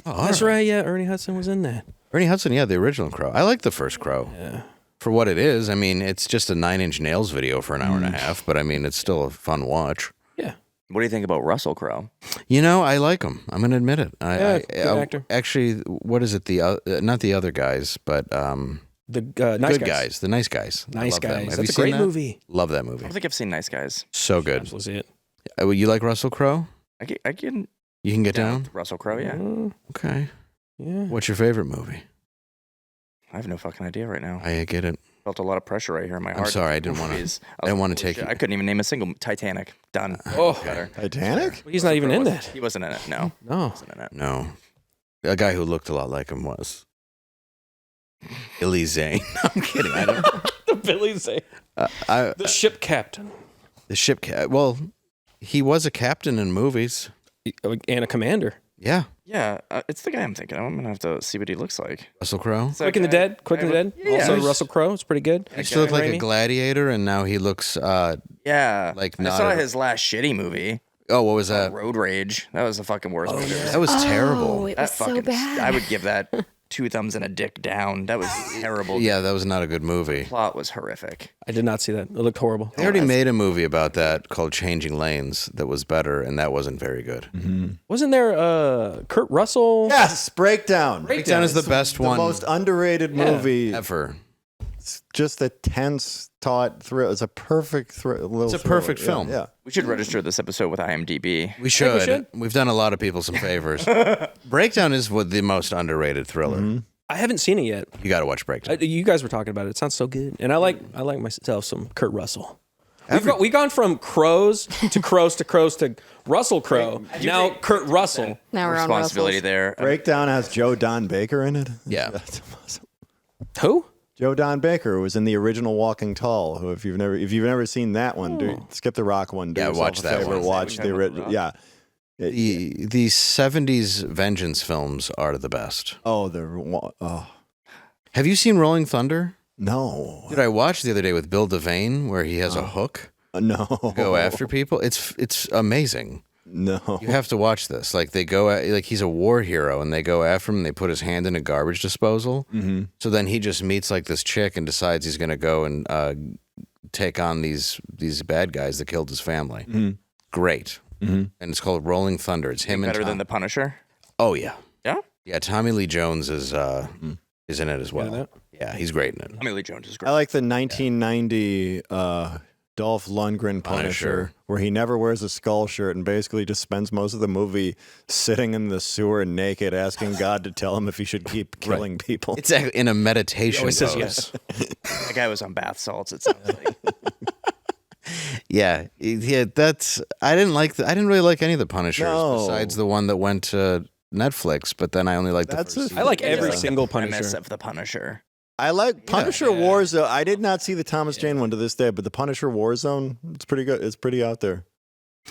That's right. Yeah, Ernie Hudson was in that. Ernie Hudson, yeah, the original Crow. I like the first Crow. Yeah. For what it is, I mean, it's just a 9 Inch Nails video for an hour and a half, but I mean, it's still a fun watch. Yeah. What do you think about Russell Crowe? You know, I like him. I'm going to admit it. Good actor. Actually, what is it? Not the other guys, but The nice good guys. The nice guys. I Nice love them. Guys. Have That's you a seen great that? movie. Love that I movie. don't think I've seen Nice Guys. So good. Absolutely see it. You like Russell Crowe? I can You can get down down? with Russell Crowe, yeah. Okay. Yeah. What's your favorite movie? I have no fucking idea right now. I get it. Felt a lot of pressure right here in my heart. sorry, I didn't wanna- Movies. I didn't was wanna like, take "Holy it." shit." I couldn't even name a single Titanic. Done. Oh. Better. Titanic? He's not even in that. He wasn't in it. No. No. Wasn't in it. No. A guy who looked a lot like him was Billy Zane. I'm kidding. I don't. Billy Zane. The ship captain. ship. Well, he was a captain in movies. And a commander. Yeah. Yeah, it's the guy I'm thinking of. I'm gonna have to see what he looks like. Russell Crowe. Quick and the Dead. Also, Russell Crowe. It's pretty good. He used to look like a gladiator, and now he looks. Yeah, like I not saw a- his last shitty movie, Oh, what was that? Road Rage. That was the fucking worst movie. That was terrible. Oh, it That was so fucking, bad. I would give that 2 thumbs and a dick down. That was terrible. Yeah, that was not a good movie. Plot was horrific. I did not see that. It looked horrible. They already made a movie about that called Changing Lanes that was better, and that wasn't very good. Wasn't there Kurt Russell? Yes, Breakdown. Breakdown is the best The one most underrated movie. ever. It's just a tense, taut thrill. It's a perfect thrill. It's a perfect film. Yeah. We should register this episode with IMDb. We should. should. We've done a lot of people some favors. Breakdown is what the most underrated thriller. I haven't seen it yet. You got to watch Breakdown. You guys were talking about it. It sounds so good, and I like myself some Kurt Russell. We've gone from crows to crows to crows to Russell Crowe. Now Kurt Russell. Now we're on Responsibility Russell's. there. Breakdown has Joe Don Baker in it. Yeah. That's awesome. Who? Joe Don Baker was in the original Walking Tall. Who, if you've never seen that one, dude, skip the Rock one. Do Yeah, yourself watch a that favor, one. Watch the original. Yeah. The 70s vengeance films are the best. Oh, Have you seen Rolling Thunder? no, Dude, I watched the other day with Bill Devane where he has a hook no, to go after people. It's amazing. No, You have to watch this. Like they go like he's a war hero, and they go after him. And they put his hand in a garbage disposal. Mm-hmm. So then he just meets like this chick and decides he's going to go and take on these bad guys that killed his family. Mm-hmm. Great, and it's called Rolling Thunder. It's him and Better than The Punisher? Oh yeah, Yeah? Tommy Lee Jones is in it as well. Yeah, he's great in it. Tommy Lee Jones is great. I like the 1990 Dolph Lundgren Punisher, where he never wears a skull shirt and basically just spends most of the movie sitting in the sewer naked, asking God to tell him if he should keep killing people. It's in a meditation. Oh, it says pose. yes. That guy was on bath salts, it sounds like. Yeah. That's. I didn't really like any of the Punishers besides the one that went to Netflix. But then I only liked the That's first a- season. I like every It's like single the premise Punisher. of The Punisher. I like Punisher Warzone. I did not see the Thomas Jane one to this day, but the Punisher Warzone, it's pretty good. It's pretty out there.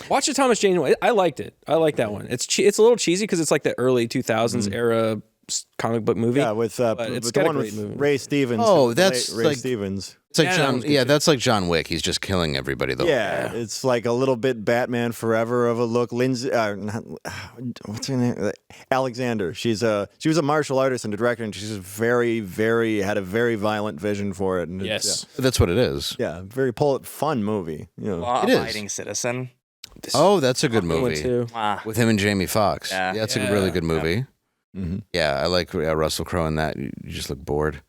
Watch the Thomas Jane one. I liked it. I like that one. It's a little cheesy because it's like the early 2000s era comic book movie. Yeah, with it's with got the a one great with movie. Ray Stevens. Oh, that's Ray like- Stevens. It's like Yeah, that John. one's good Yeah, too. that's like John Wick. He's just killing everybody. Though. Yeah, it's like a little bit Batman Forever of a look. Lindsay, what's her name? Alexander. She was a martial artist and a director, and she's very, had a very violent vision for it. And Yes. That's what it is. yeah, very fun movie. You know, Law-abiding citizen. Oh, that's a good One movie too. with him and Jamie Foxx. Yeah. That's a really good movie. Mm-hmm. Yeah, I like Russell Crowe in that. You just look bored.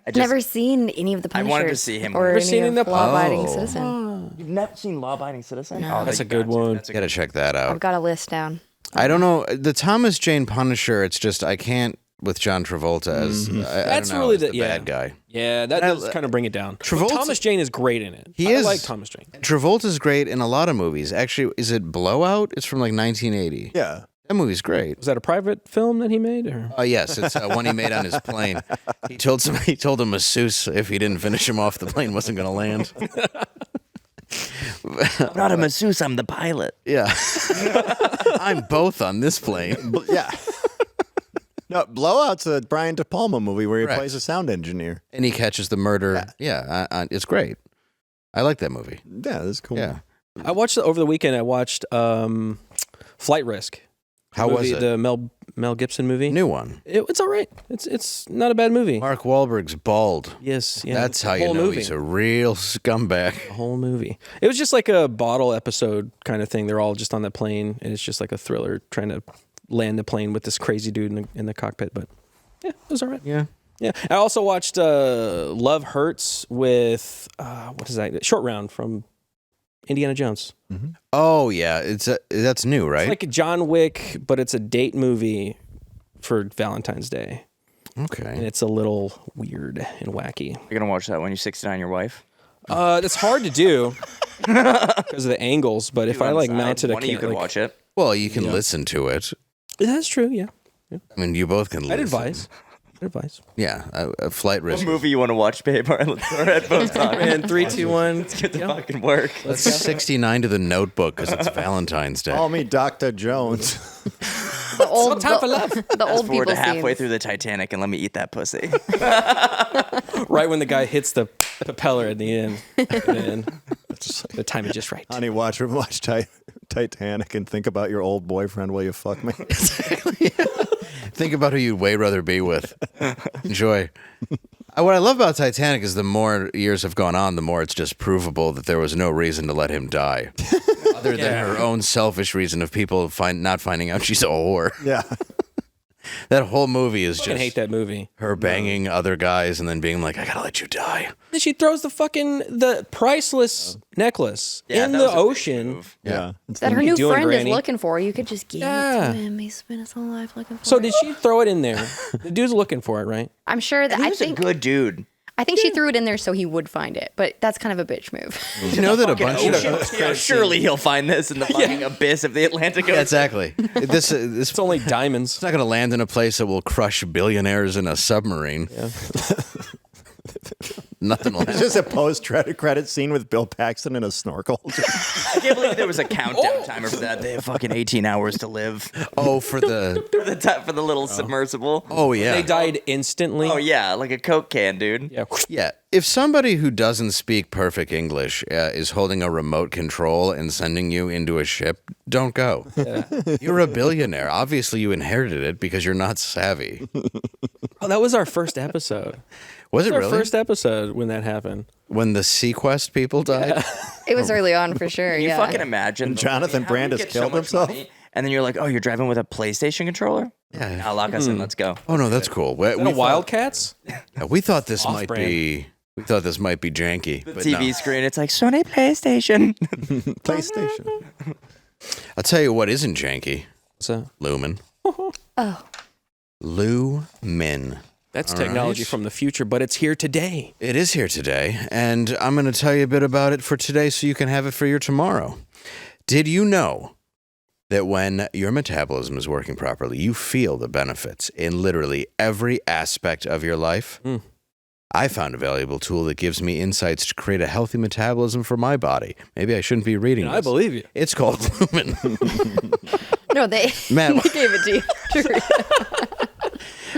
I've never seen any of the I Punishers. wanted to see him. Or Never any seen of in the- Law-Abiding Oh. Citizen. You've never seen Law-Abiding Citizen? No. Oh, That's you a good got to. one. That's a Got to good check that out. I've got a list down. I don't know the Thomas Jane Punisher. It's just I can't with John Travolta as I That's don't know, really as the bad guy. Yeah, that does kind of bring it down. Travolta- But Thomas Jane is great in it. He I is. like Thomas Jane. Travolta's great in a lot of movies. Actually, is it Blowout? It's from like 1980. yeah. That movie's great. Was that a private film that he made? Or? Yes, it's one he made on his plane. He told a masseuse if he didn't finish him off, the plane wasn't going to land. I'm not a masseuse, I'm the pilot. Yeah, I'm both on this plane. Yeah. No, Blowout's a Brian De Palma movie where he Correct. plays a sound engineer. And he catches the murder. Yeah, it's great. I like that movie. Yeah, that's cool. Yeah. I watched over the weekend. I watched Flight Risk. How was Movie, it? The Mel Gibson movie. New one. It's all right. It's not a bad movie. Mark Wahlberg's bald. Yes, yeah. That's how The you whole know movie. he's a real scumbag. The whole movie. It was just like a bottle episode kind of thing. They're all just on the plane, and it's just like a thriller trying to land the plane with this crazy dude in the cockpit. But yeah, it was all right. Yeah. Yeah. I also watched Love Hurts with what is that? Short Round from Indiana Jones. Oh yeah, that's new, right? It's like John Wick, but it's a date movie for Valentine's Day, and Okay. it's a little weird and wacky. You're going to watch that when you 69 your wife? That's hard to do because of the angles. But if I like mounted a one of you could like, watch it. Well, you can listen to it. that's true. Yeah, I mean, you both can listen. I'd advise. Yeah, a flight What risk. movie you want to watch, babe? All right, let's put our headphones on. And 3, 2, 1. Let's get the fucking work. That's 69 to the Notebook because it's Valentine's Day. Call me Dr. Jones. The old, time for love. The old Forward people to halfway scenes. through the Titanic and let me eat that pussy. Right when the guy hits the propeller at the end. The time is just right. Honey, watch Titanic and think about your old boyfriend while you fuck me. Think about who you'd way rather be with. Enjoy. What I love about Titanic is the more years have gone on, the more it's just provable that there was no reason to let him die. Other than her own selfish reason of people not finding out she's a whore. Yeah. That whole movie is I just hate that movie. her banging other guys and then being like, I gotta let you die. Then she throws the priceless necklace in that the was a big ocean. move. Yeah. That her new doing, friend Granny? is looking for. You could just give Yeah. it to him. He's spent his whole life looking for So it. did she throw it in there? The dude's looking for it, right? I'm sure that He was a good dude. I think she threw it in there so he would find it, but that's kind of a bitch move. You know that a bunch of... Yeah, surely he'll find this in the fucking abyss of the Atlantic Ocean. Yeah, exactly. This It's only diamonds. It's not going to land in a place that will crush billionaires in a submarine. Yeah. Nothing will It's happen. just a post-credit scene with Bill Paxton in a snorkel. I can't believe there was a countdown timer for that. They have fucking 18 hours to live Oh, for the... for the little submersible. Oh, yeah. They died instantly. Oh yeah, like a Coke can, dude. Yeah. Yeah. If somebody who doesn't speak perfect English is holding a remote control and sending you into a ship, don't go. You're a billionaire. Obviously, you inherited it because you're not savvy. Oh, that was our first episode. Was it Our really? first episode when that happened. When the Sequest people died? It was early on for sure. Can you yeah. fucking imagine? And Jonathan how do you Brandis get so killed much himself? money, and then you're like, oh, you're driving with a PlayStation controller? Yeah. Now lock us in. Let's go. Oh, no, that's cool. Is that a Wildcats? We thought this might Off-brand. be... We thought this might be janky. But TV no. screen. It's like Sony PlayStation. PlayStation. I'll tell you what isn't janky. So Lumen. Oh. Lumen. that's All technology right. from the future, but it's here today. It is here today, and I'm going to tell you a bit about it for today so you can have it for your tomorrow. Did you know that when your metabolism is working properly, you feel the benefits in literally every aspect of your life? I found a valuable tool that gives me insights to create a healthy metabolism for my body. Maybe I shouldn't be reading this. I believe you. It's called Lumen. No, they, Matt, they gave it to you. True.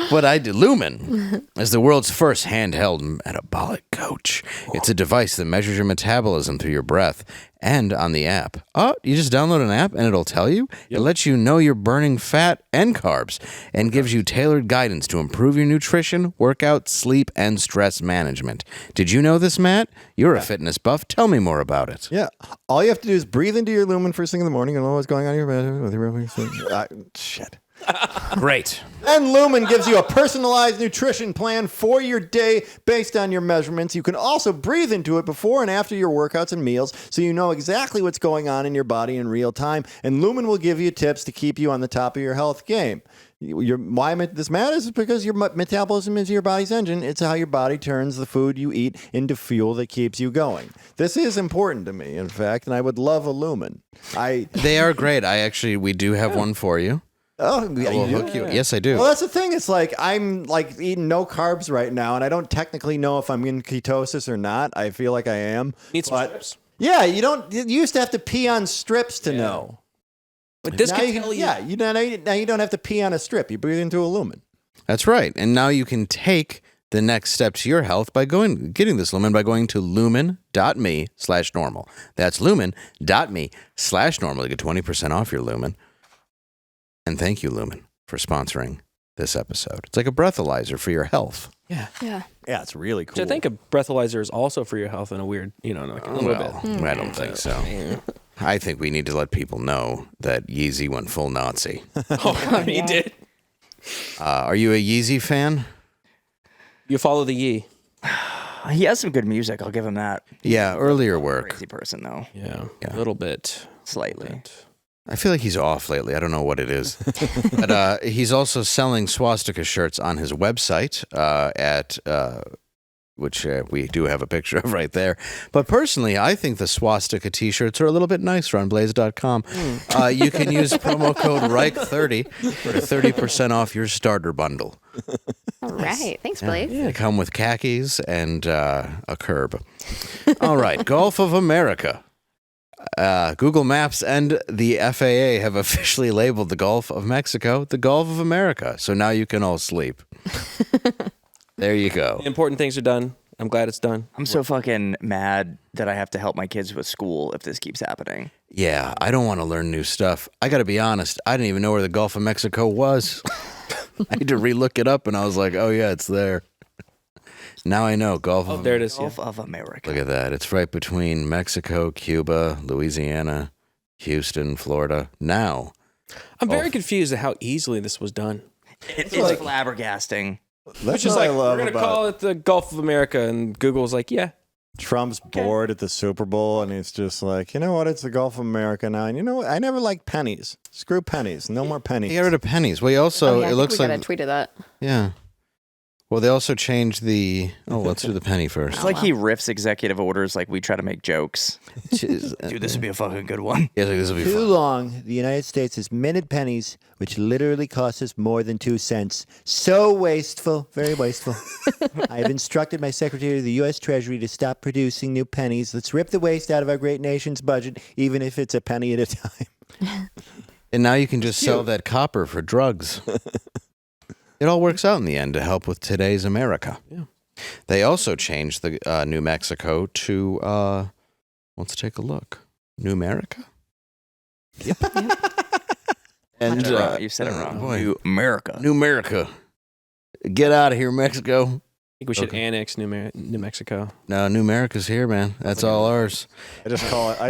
What I did, Lumen is the world's first handheld metabolic coach. It's a device that measures your metabolism through your breath and on the app. Oh, you just download an app and it'll tell you? It lets you know you're burning fat and carbs and gives you tailored guidance to improve your nutrition, workout, sleep, and stress management. Did you know this, Matt? You're a fitness buff. Tell me more about it. Yeah. All you have to do is breathe into your Lumen first thing in the morning and know what's going on in your shit. Great. And Lumen gives you a personalized nutrition plan for your day based on your measurements. You can also breathe into it before and after your workouts and meals so you know exactly what's going on in your body in real time. And Lumen will give you tips to keep you on the top of your health game. Why this matters is because your metabolism is your body's engine. It's how your body turns the food you eat into fuel that keeps you going. This is important to me, in fact, and I would love a Lumen. They are great. We do have one for you. Oh, yeah, I will you do? hook you. Yes, I do. Well, that's the thing. It's like I'm like eating no carbs right now, and I don't technically know if I'm in ketosis or not. I feel like I am. Need some strips. Yeah, you don't. You used to have to pee on strips to know. But this now can you tell you. Yeah, now you don't have to pee on a strip. You breathe into a Lumen. That's right. And now you can take the next step to your health by getting this Lumen by going to lumen.me/normal. That's lumen.me/normal to get 20% off your Lumen. And thank you, Lumen, for sponsoring this episode. It's like a breathalyzer for your health. Yeah. Yeah. Yeah, it's really cool. So I think a breathalyzer is also for your health in a weird, like a little Well, bit. I don't think so. I think we need to let people know that Yeezy went full Nazi. Oh, he did. Are you a Yeezy fan? You follow the Yee. He has some good music. I'll give him that. Yeah, earlier work. Crazy person though. Yeah. Yeah. A little bit. Slightly. I feel like he's off lately. I don't know what it is. But he's also selling swastika shirts on his website which we do have a picture of right there. But personally, I think the swastika t-shirts are a little bit nicer on blaze.com. You can use promo code REICH30 for 30% off your starter bundle. All right. Thanks, Blaze. They come with khakis and a curb. All right, Gulf of America. Google Maps and the FAA have officially labeled the Gulf of Mexico the Gulf of America. So now you can all sleep. There you go. The important things are done. I'm glad it's done. I'm so fucking mad that I have to help my kids with school if this keeps happening. Yeah, I don't want to learn new stuff. I got to be honest. I didn't even know where the Gulf of Mexico was. I had to re-look it up, and I was like, oh, yeah, it's there. Now I know. Gulf of There it is. Gulf of America. Look at that. It's right between Mexico, Cuba, Louisiana, Houston, Florida. Now. I'm very confused at how easily this was done. It's like- flabbergasting. That's It's just what like, I love we're going to about call it the Gulf of America, and Google's like, yeah. Trump's bored at the Super Bowl, and he's just like, you know what? It's the Gulf of America now. And you know what? I never liked pennies. Screw pennies. No more pennies. He got rid of pennies. Well, he also, I it think looks we got like, a tweet of that. yeah. Well, they also changed the, let's do the penny first. It's like he riffs executive orders like we try to make jokes. Jeez. Dude, this would be a fucking good one. Yeah, this will be Too fun. long, the United States has minted pennies, which literally cost us more than 2 cents. So wasteful, very wasteful. I have instructed my Secretary of the U.S. Treasury to stop producing new pennies. Let's rip the waste out of our great nation's budget, even if it's a penny at a time. And now you can just sell that copper for drugs. It all works out in the end to help with today's America. Yeah. They also changed the New Mexico to, let's take a look. New America? And You said it wrong. boy. New America. New America. Get out of here, Mexico. I think we should annex New Mexico. No, New America's here, man. That's all ours. I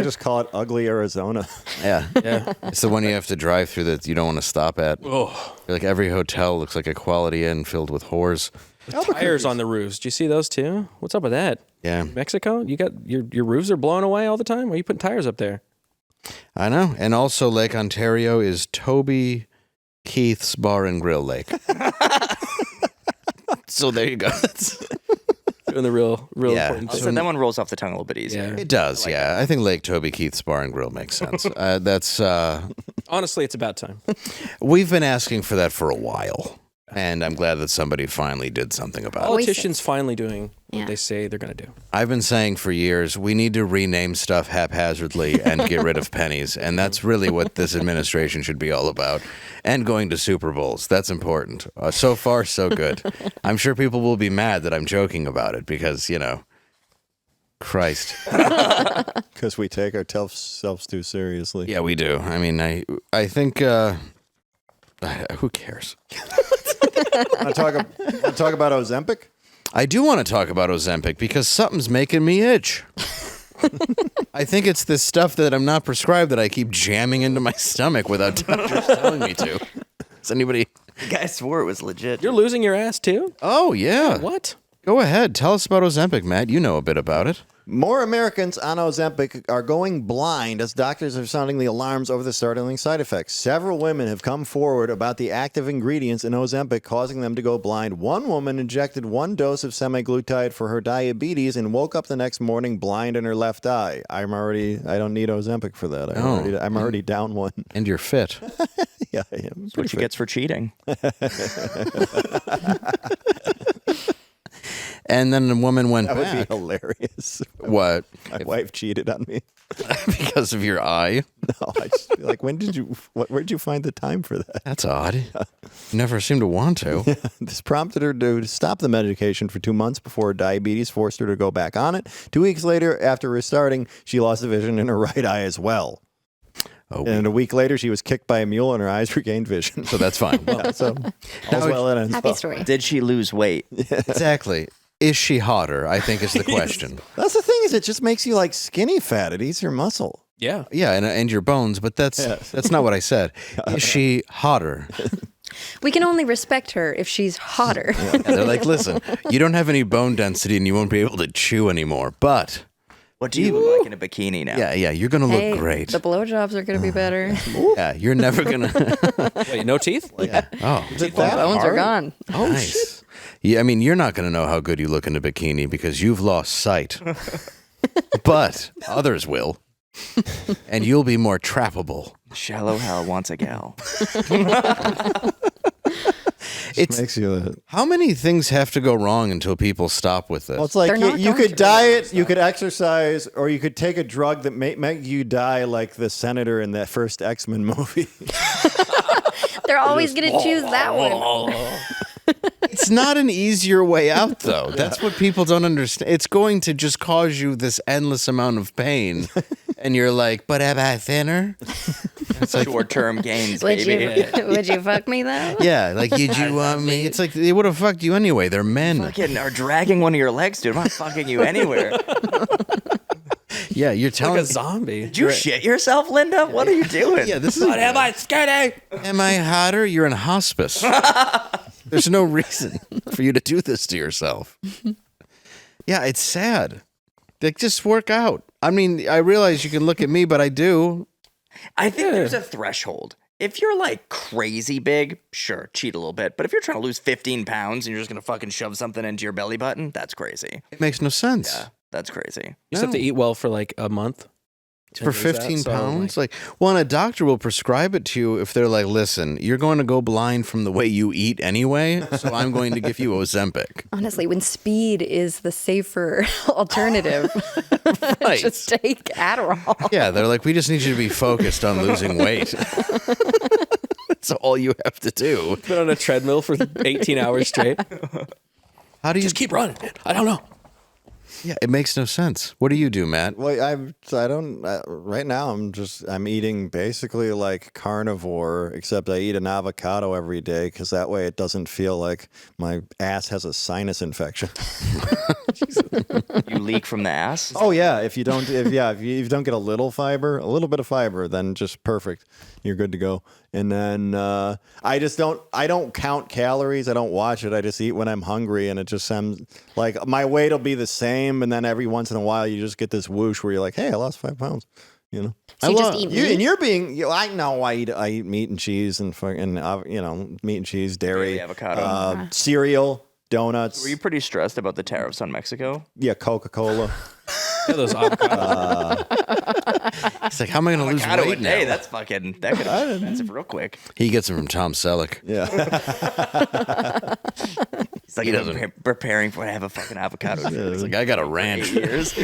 just call it ugly Arizona. Yeah. Yeah. It's the one you have to drive through that you don't want to stop at. Oh, Like every hotel looks like a Quality Inn filled with whores. tires on the roofs. Do you see those too? What's up with that? Yeah, Mexico? You got your roofs are blown away all the time? Why are you putting tires up there? I know. And also Lake Ontario is Toby Keith's Bar and Grill Lake. So there you go. Doing the real Yeah. important So that one rolls off the tongue a little bit easier. Yeah. It does, yeah. I think Lake Toby Keith's Bar and Grill makes sense. That's Honestly, it's about time. we've been asking for that for a while, and I'm glad that somebody finally did something about it. Politicians finally doing what Yeah. they say they're going to do. I've been saying for years we need to rename stuff haphazardly and get rid of pennies, and that's really what this administration should be all about. And going to Super Bowls, that's important. So far, so good. I'm sure people will be mad that I'm joking about it because Christ. Because we take ourselves too seriously. Yeah, we do. I mean, I think who cares? Want to talk about Ozempic? I do want to talk about Ozempic because something's making me itch. I think it's this stuff that I'm not prescribed that I keep jamming into my stomach without doctors telling me to. Does anybody? The guy swore it was legit. You're losing your ass too? Oh, yeah. What? Go ahead. Tell us about Ozempic, Matt. You know a bit about it. More Americans on Ozempic are going blind as doctors are sounding the alarms over the startling side effects. Several women have come forward about the active ingredients in Ozempic causing them to go blind. One woman injected 1 dose of semaglutide for her diabetes and woke up the next morning blind in her left eye. I don't need Ozempic for that. I'm already down one. And you're fit. Yeah, I am. That's what she gets for cheating. And then the woman went That would back. be hilarious. What? My wife cheated on me. Because of your eye? No, I just feel like, where'd you find the time for that? That's odd. Never seem to want to. This prompted her to stop the medication for 2 months before her diabetes forced her to go back on it. 2 weeks later, after restarting, she lost the vision in her right eye as well. Oh, And a week later, she was kicked by a mule and her eyes regained vision. so that's fine. Yeah, so all's well that ends Happy well. story. Did she lose weight? Exactly. Is she hotter? I think is the question. That's the thing is it just makes you like skinny fat. It eats your muscle. Yeah. Yeah, and your bones, but that's not what I said. Is she hotter? We can only respect her if she's hotter. And they're like, listen, you don't have any bone density and you won't be able to chew anymore, but What do you look like in a bikini now? yeah, you're going to look Hey, great. the blowjobs are going to be better. Yeah, you're never going to. Wait, no teeth? Oh, Is it that Bones are hard? gone. nice. Yeah, I mean, you're not going to know how good you look in a bikini because you've lost sight. But others will. And you'll be more trappable. Shallow hell wants a gal. Just makes you. How many things have to go wrong until people stop with this? Well, it's like They're not you going could to. diet, you could exercise, or you could take a drug that make you die like the senator in that first X-Men movie. They're always going to choose that one. It's not an easier way out, though. That's what people don't understand. It's going to just cause you this endless amount of pain. And you're like, but am I thinner? It's like, Short-term gains, Would baby. would you fuck me though? yeah, like, did you want me? It's like, they would have fucked you anyway. They're men. Fucking are dragging one of your legs, dude. I'm not fucking you anywhere. Yeah, you're Like telling a zombie. Did you shit yourself, Linda? What are you doing? Yeah, this is. What am I skinny? Am I hotter? You're in hospice. There's no reason for you to do this to yourself. Yeah, it's sad. Like, just work out. I mean, I realize you can look at me, but I do. I think there's a threshold. If you're like crazy big, sure, cheat a little bit. But if you're trying to lose 15 pounds and you're just going to fucking shove something into your belly button, that's crazy. It makes no sense. Yeah, that's crazy. You just have to eat well for like a month. For 15 pounds? Like, well, and a doctor will prescribe it to you if they're like, listen, you're going to go blind from the way you eat anyway, so I'm going to give you Ozempic. Honestly, when speed is the safer alternative, Right. just take Adderall. Yeah, they're like, we just need you to be focused on losing weight. That's all you have to do. Been on a treadmill for 18 hours straight. How do you Just keep running. I don't know. Yeah, it makes no sense. What do you do, Matt? Well, I don't. Right now, I'm eating basically like carnivore, except I eat an avocado every day because that way it doesn't feel like my ass has a sinus infection. You leak from the ass? Oh yeah, if you don't get a little bit of fiber, then just perfect. You're good to go. And then I don't count calories. I don't watch it. I just eat when I'm hungry, and it just sounds like my weight will be the same. And then every once in a while, you just get this whoosh where you're like, "Hey, I lost 5 pounds." You know. So you just eat meat? And you're being. I know. I eat meat and cheese and fucking meat and cheese, dairy, Daily avocado. cereal, donuts. Were you pretty stressed about the tariffs on Mexico? Yeah, Coca-Cola. Yeah, those avocados. It's like, how am I going to lose Avocado a weight day, now? that's fucking, that could have been expensive real quick. He gets them from Tom Selleck. Yeah. He's like, I'm preparing for to have a fucking avocado. It's like, I got a ranch. 8 years.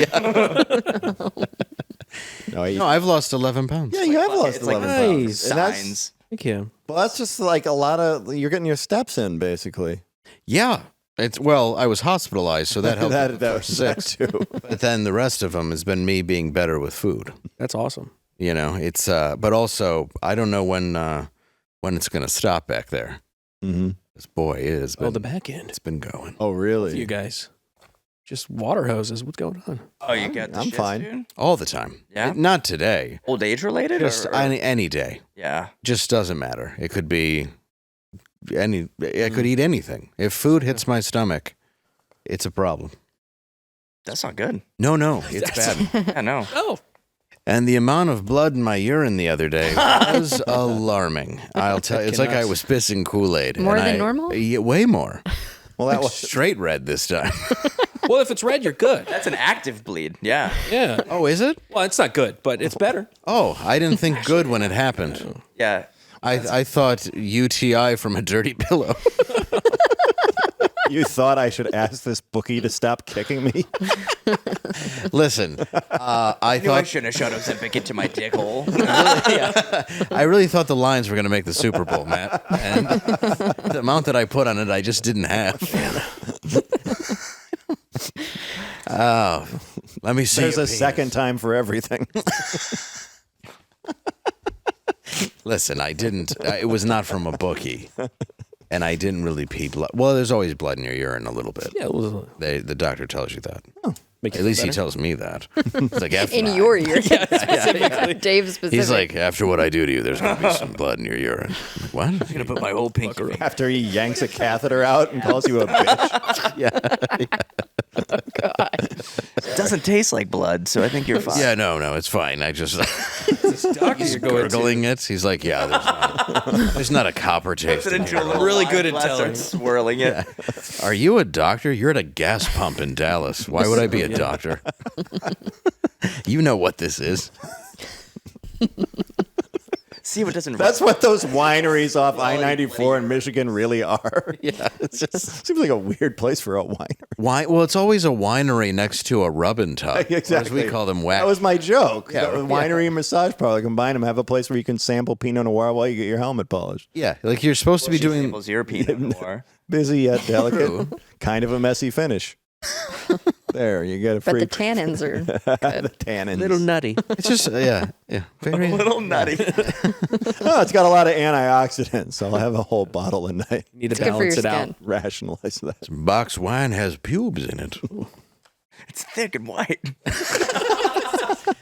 No, I've lost 11 pounds. yeah, you have lost It's like 11 pounds. nice. And that's- Signs. Thank you. Well, that's just like a lot of you're getting your steps in, basically. Yeah. I was hospitalized, so that helped. that was that too. But then the rest of them has been me being better with food. That's awesome. You know, it's but also I don't know when it's going to stop back there. Mm-hmm. This boy is. Oh, the back end. It's been going Oh, really? You guys. Just water hoses. What's going on? Oh, you got the I'm shits, fine. dude? all the time. Yeah? Not today. Old age related? Just or? any day. Yeah. Just doesn't matter. It could be I could eat anything. If food hits my stomach, it's a problem. That's not good. No, it's bad. Yeah, no. Oh. And the amount of blood in my urine the other day was alarming. I'll tell you, it's like I was pissing Kool-Aid. More and than normal? Yeah, way more. Well, that Like was straight red this time. Well, if it's red, you're good. That's an active bleed. Yeah. Yeah. Oh, is it? Well, it's not good, but it's better. Oh, I didn't think good when it happened. Yeah. I thought UTI from a dirty pillow. you thought I should ask this bookie to stop kicking me? Listen, I I thought shouldn't have shoved Ozempic into my dick hole. I really thought the Lions were going to make the Super Bowl, Matt. And the amount that I put on it, I just didn't have. Oh, let me see. There's your a penis. second time for everything. Listen, I didn't. It was not from a bookie, and I didn't really pee blood. Well, there's always blood in your urine a little bit. Yeah, it was The doctor tells you that. make At least he tells me that. It's like after In your urine. specifically. Dave specific. He's like, after what I do to you, there's going to be some blood in your urine. I'm like, what? I'm gonna put my whole pinky finger. After he yanks a catheter out and calls you a bitch. It doesn't taste like blood, so I think you're fine. Yeah, no, it's fine. I just Doctor you're going to. gurgling it. He's like, yeah, there's not a copper taste in here. Really good at Glass telling. starts swirling it. Are you a doctor? You're at a gas pump in Dallas. Why would I be a doctor? You know what this is. See what doesn't. That's what those wineries off I-94 in Michigan really are. Yeah, it's just Seems like a weird place for a winery. why. Well, it's always a winery next to a rub and tug. Exactly. Or as we call them, whack. That was my joke. Yeah, The winery and massage parlor, combine them, have a place where you can sample Pinot Noir while you get your helmet polished. Yeah, like you're supposed to be doing. Samples European Noir. Busy yet delicate. Kind of a messy finish. There, you get a But free. the tannins are the tannins. Little nutty. It's just very A little nutty. Oh, it's got a lot of antioxidants. So I'll have a whole bottle a night. Need to good for your balance it out. skin. Rationalize that. box wine has pubes in it. It's thick and white.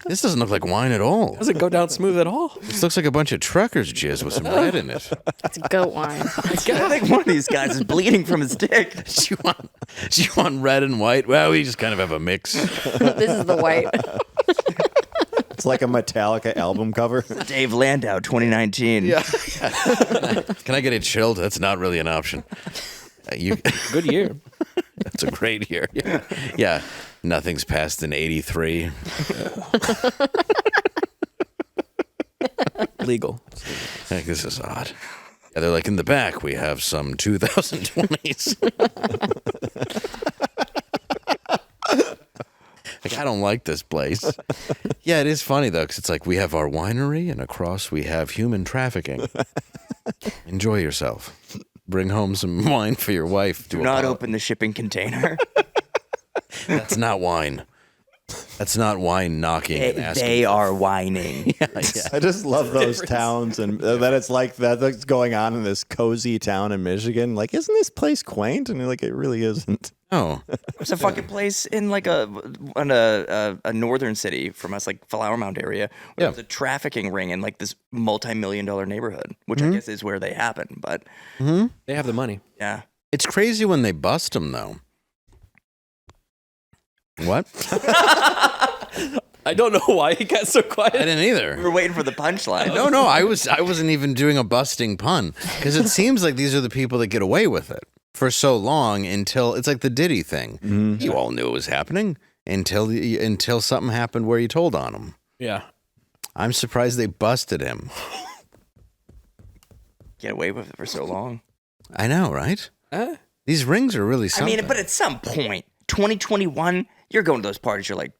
This doesn't look like wine at all. Doesn't go down smooth at all. This looks like a bunch of truckers' jizz with some red in it. it's goat wine. I think one of these guys is bleeding from his dick. Do you want red and white? Well, we just kind of have a mix. This is the white. It's like a Metallica album cover. Dave Landau, 2019. Yeah. Can I get it chilled? That's not really an option. Good year. That's a great year. Yeah. Nothing's passed in 83. Legal. I think this is odd. Yeah, they're like, in the back, we have some 2020s. Like, I don't like this place. Yeah, it is funny, though, because it's like we have our winery, and across we have human trafficking. Enjoy yourself. Bring home some wine for your wife. Do not open the shipping container. That's not wine. That's not wine knocking and asking. They are whining. Yeah. I just love those towns and that it's like that's going on in this cozy town in Michigan. Like, isn't this place quaint? And you're like, it really isn't. Oh, There's a fucking place in like a northern city from us, like Flower Mound area, where there's a trafficking ring in like this multi-million-dollar neighborhood, which I guess is where they happen. But They have the money. yeah, it's crazy when they bust them, though. What? I don't know why he got so I quiet. didn't either. we were waiting for the punchline. No, I wasn't even doing a busting pun because it seems like these are the people that get away with it for so long until it's like the Diddy thing. You all knew it was happening until something happened where you told on him. Yeah. I'm surprised they busted him. Get away with it for so long. I know, right? These rings are really I something. mean, but at some point, 2021, you're going to those parties. You're like,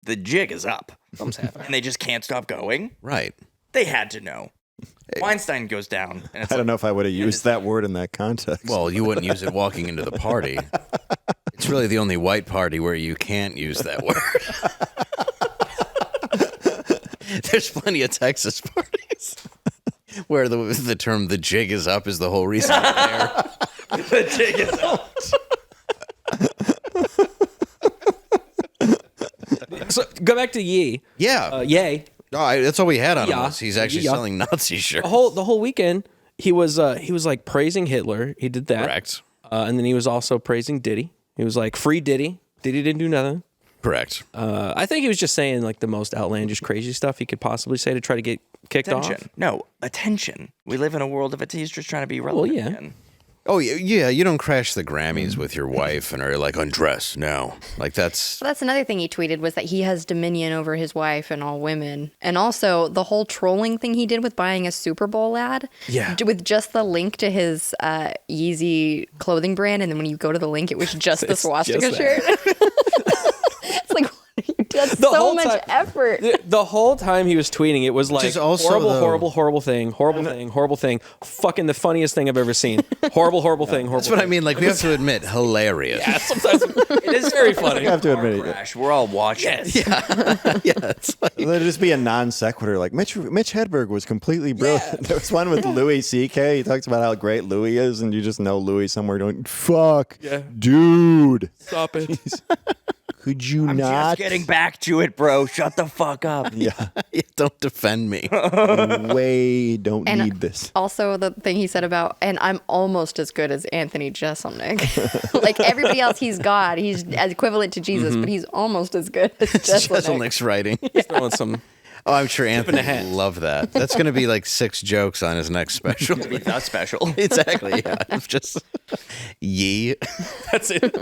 the jig is up, Something's happening. and they just can't stop going. right. They had to know. Weinstein goes down, and it's I don't know if I would have used that word in that context. Well, you wouldn't use it walking into the party. It's really the only white party where you can't use that word. There's plenty of Texas parties where the term "the jig is up" is the whole reason they're there. the jig is up. So go back to Yee. Yeah, Yay. that's all we had on him. Yeah. Was he's actually Yeah. selling Nazi shirts. The whole weekend he was like praising Hitler. He did that. Correct. And then he was also praising Diddy. He was like, free Diddy. Diddy didn't do nothing. Correct. I think he was just saying like the most outlandish, crazy stuff he could possibly say to try to get kicked Attention. off. No, attention. We live in a world of it. He's just trying to be relevant. yeah. Again. Oh yeah. You don't crash the Grammys with your wife and are like undress. No, like that's Well, that's another thing he tweeted was that he has dominion over his wife and all women. And also the whole trolling thing he did with buying a Super Bowl ad. Yeah. With just the link to his Yeezy clothing brand. And then when you go to the link, it was just the It's swastika just shirt. It's like, that's The so whole much time- effort. The whole time he was tweeting, it was like is also, horrible, though- horrible thing, horrible thing, fucking the funniest thing I've ever seen. Horrible thing, horrible. that's what I mean. Like we have to admit, hilarious. Yeah, sometimes it is very funny. I have to admit it. Crash. We're all watching. Yes. Yeah, it's like There'd just be a non sequitur like Mitch Hedberg was completely brilliant. There was one with Louis C.K. He talks about how great Louis is, and you just know Louis somewhere going, "Fuck, dude, Stop it. could you I'm not?" just getting back to it, bro. Shut the fuck up. Yeah, don't defend me. way don't And need this. Also, the thing he said about, and I'm almost as good as Anthony Jeselnik. Like everybody else, he's God. He's equivalent to Jesus, but he's almost as good as Jeselnik. Jeselnik's writing. Throwing some. Oh, I'm sure Anthony a hat. would love that. That's going to be like 6 jokes on his next special. That's special. Exactly. Yeah. Just Yee. That's it.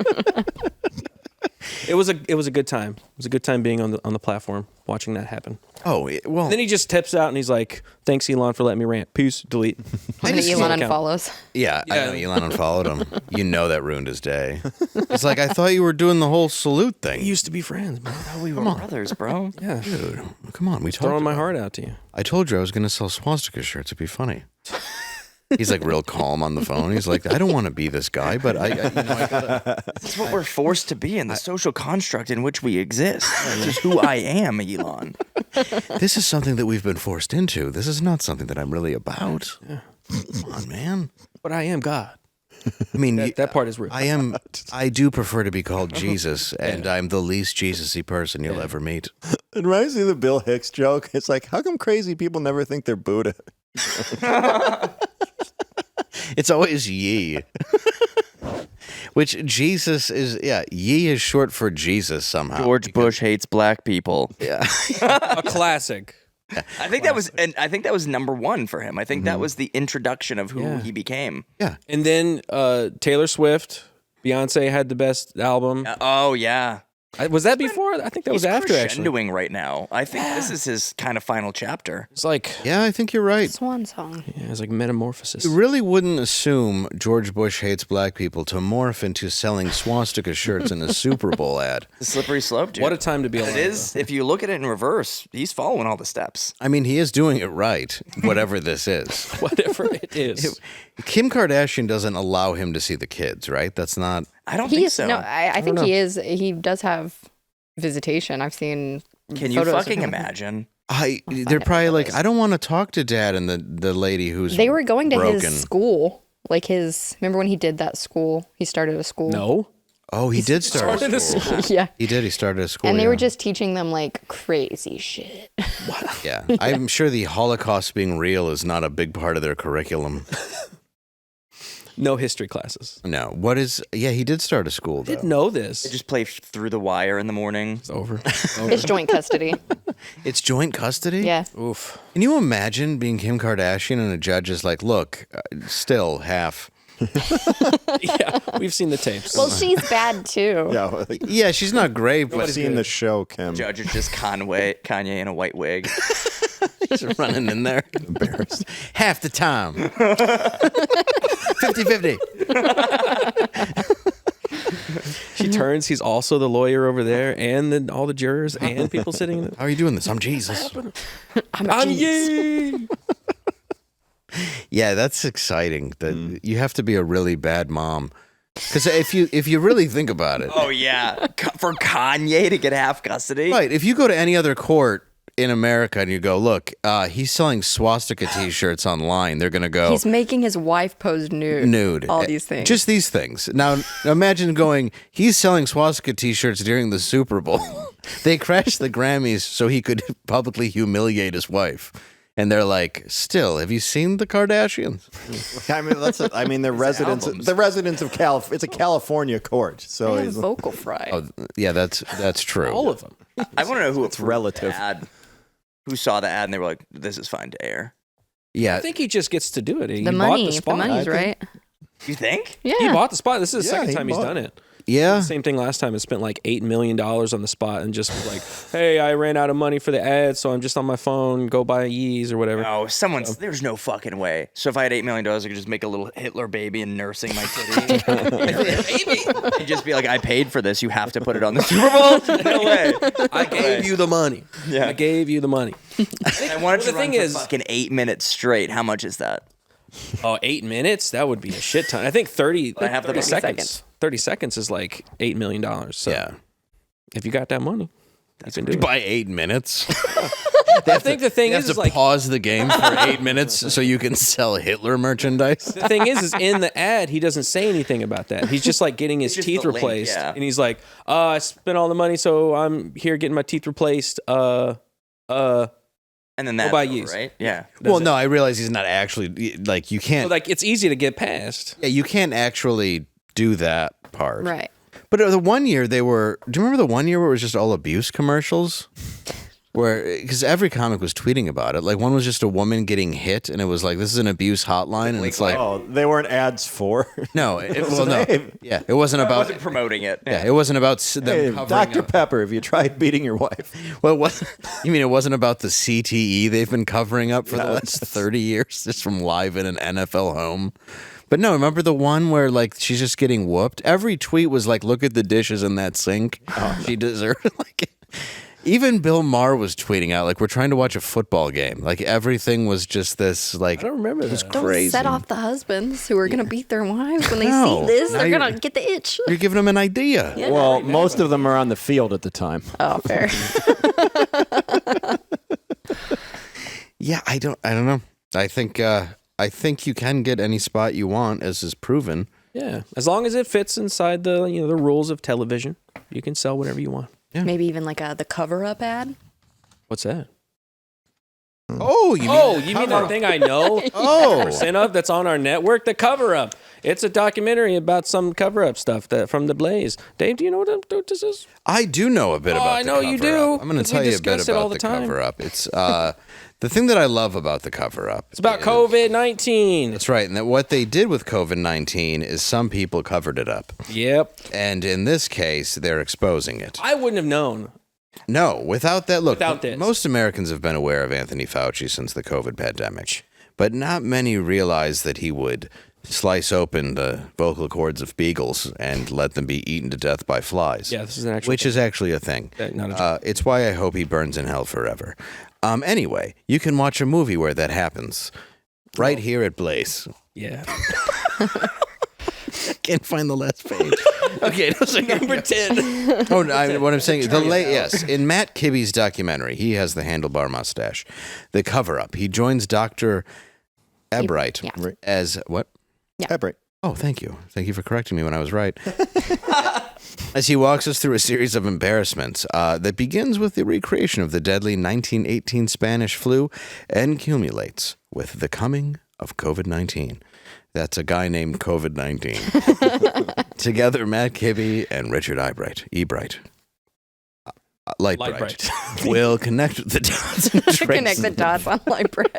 It was a good time. It was a good time being on the platform, watching that happen. Oh, well. And then he just tips out and he's like, "Thanks, Elon, for letting me rant. Peace. Delete." And then Elon unfollows. Yeah, I know. Elon unfollowed him. You know that ruined his day. It's like, I thought you were doing the whole salute thing. We used to be friends, man. We were brothers, bro. Yeah, Dude, come on. We talked throwing my about heart out to you. I told you I was going to sell swastika shirts. It'd be funny. He's like real calm on the phone. He's like, I don't want to be this guy, but I gotta. It's what we're forced to be in the social construct in which we exist. This is who I am, Elon. This is something that we've been forced into. This is not something that I'm really about. Come on, man. But I am God. I mean, That part is real. I do prefer to be called Jesus, and I'm the least Jesus-y person you'll ever meet. It reminds me of the Bill Hicks joke. It's like, how come crazy people never think they're Buddha? It's always ye. Which Jesus is, ye is short for Jesus somehow. George Bush hates black people. Yeah. A classic. I think that was number one for him. I think that was the introduction of who he became. Yeah. And then Taylor Swift, Beyonce had the best album. Oh yeah. Was that before? I think that was after, actually. Crescendoing right now. I think this is his kind of final chapter. It's like, Yeah, I think you're right. Swan song. yeah, it's like metamorphosis. You really wouldn't assume George Bush hates black people to morph into selling swastika shirts in a Super Bowl ad. The slippery slope, dude. What a time to be alive. It is. If you look at it in reverse, he's following all the steps. I mean, he is doing it right, whatever this is. Whatever it is. Kim Kardashian doesn't allow him to see the kids, right? That's not... I don't He think is so. no. I think he is. He does have visitation. I've seen. Can you photos of fucking him. imagine? They're probably like, I don't want to talk to dad and the lady who's They were going to broken. his school, like his. Remember when he did that school? He started a school. No. Oh, he did start a school. Yeah. He did. He started a school. And they yeah. were just teaching them like crazy shit. Yeah. I'm sure the Holocaust being real is not a big part of their curriculum. No history classes. No. What is... Yeah, he did start a school, I though. didn't know this. They just play through the wire in the morning. It's over. It's joint custody. It's joint custody? Yeah. Oof. Can you imagine being Kim Kardashian and a judge is like, look, still half... Yeah, we've seen the tapes. Well, she's bad too. Yeah, like, Yeah, she's not great, but I've seen the show, Kim. Judge is just Kanye in a white wig. she's running in there. Embarrassed. Half the time. 50-50. She turns. He's also the lawyer over there, and then all the jurors and people sitting in the. How are you doing this? I'm Jesus. I'm ye. Yeah, that's exciting. That you have to be a really bad mom. Because if you really think about it, Oh yeah, for Kanye to get half custody. right? If you go to any other court in America and you go, look, he's selling swastika T-shirts online, they're gonna go He's making his wife pose nude. All these things. just these things. Now imagine going, he's selling swastika T-shirts during the Super Bowl. They crashed the Grammys so he could publicly humiliate his wife. And they're like, still, have you seen the Kardashians? I mean, they're residents. albums. The residents of It's a California court, so They have he's vocal fry. Oh, yeah, that's true. All of them. I want to know who it's relative. Who saw the ad and they were like, "This is fine to air." Yeah, I think he just gets to do it. He the bought money. the spot. money's right. You think? Yeah. He bought the spot. This is the Yeah, second he time he's bought- done it. yeah. Same thing last time. I spent like $8 million on the spot and just was like, hey, I ran out of money for the ad, so I'm just on my phone. Go buy Yeez or whatever. No, there's no fucking way. So if I had $8 million, I could just make a little Hitler baby and nursing my titty. Baby. And just be like, I paid for this. You have to put it on the Super Bowl. No way. I gave you the money. Yeah. I gave you the money. I wanted to the run thing for is- fucking 8 minutes straight. How much is that? Oh, 8 minutes? That would be a shit ton. I think 30, I have the 30 money. seconds. 30 seconds is like $8 million. So Yeah. if you got that money, you can do it. By 8 minutes. I think the thing You is have to like, pause the game for 8 minutes so you can sell Hitler merchandise. the thing is in the ad, he doesn't say anything about that. He's just like getting his just teeth the link, replaced. yeah. And he's like, I spent all the money, so I'm here getting my teeth replaced. And then that's buy over, Yeez. right? Yeah. Well, no, I realize he's not actually like you can't. Like it's easy to get past. Yeah, you can't actually do that part. Right. But the one year they were. Do you remember the one year where it was just all abuse commercials? because every comic was tweeting about it. Like one was just a woman getting hit, and it was like, this is an abuse hotline, and it's like, Oh, they weren't ads for. no, it wasn't I about wasn't promoting it. Yeah, it wasn't about them Hey, covering Dr. up. Pepper, have you tried beating your wife? Well, you mean it wasn't about the CTE they've been covering up for the last 30 years, just from live in an NFL home? But no, remember the one where like she's just getting whooped? Every tweet was like, look at the dishes in that sink. She deserved it. Like, even Bill Maher was tweeting out, like, we're trying to watch a football game. Like, everything was just this, like, I don't remember that. Don't crazy. set off the husbands who are going to beat their wives when they No. see this. Now They're you're- going to get the itch. You're giving them an idea. Yeah. Well, most of them are on the field at the time. Oh, fair. Yeah, I don't know. I think you can get any spot you want, as is proven. Yeah, as long as it fits inside the the rules of television, you can sell whatever you want. Yeah. Maybe even like the cover-up ad. What's that? Oh, You mean that thing I know? Oh. percent of that's on our network, the cover up. It's a documentary about some cover up stuff from the Blaze. Dave, do you know what this is? I do know a bit about I the know you cover-up. do, I'm going 'cause to we tell you a bit discuss it all about the the time. cover-up. It's the thing that I love about the cover-up. It's about COVID-19. That's right. And that what they did with COVID-19 is some people covered it up. Yep. And in this case, they're exposing it. I wouldn't have known. No, without that, look, Without this. most Americans have been aware of Anthony Fauci since the COVID pandemic, but not many realize that he would slice open the vocal cords of beagles and let them be eaten to death by flies. Yeah, this is an actual Which is actually a thing. Not a joke. It's why I hope he burns in hell forever. Anyway, you can watch a movie where that happens right here at Blaze. Yeah. Can't find the last page. Okay, no, so Number 10. Oh, no, what I'm saying, yes, in Matt Kibbe's documentary, he has the handlebar mustache. The cover-up, he joins Dr. Ebright Yeah. as what? Pepper. Oh, thank you. Thank you for correcting me when I was right. As he walks us through a series of embarrassments that begins with the recreation of the deadly 1918 Spanish flu and culminates with the coming of COVID-19. That's a guy named COVID-19. Together, Matt Kibbe and Richard Lightbright will connect the dots. And Connect the dots on light bread.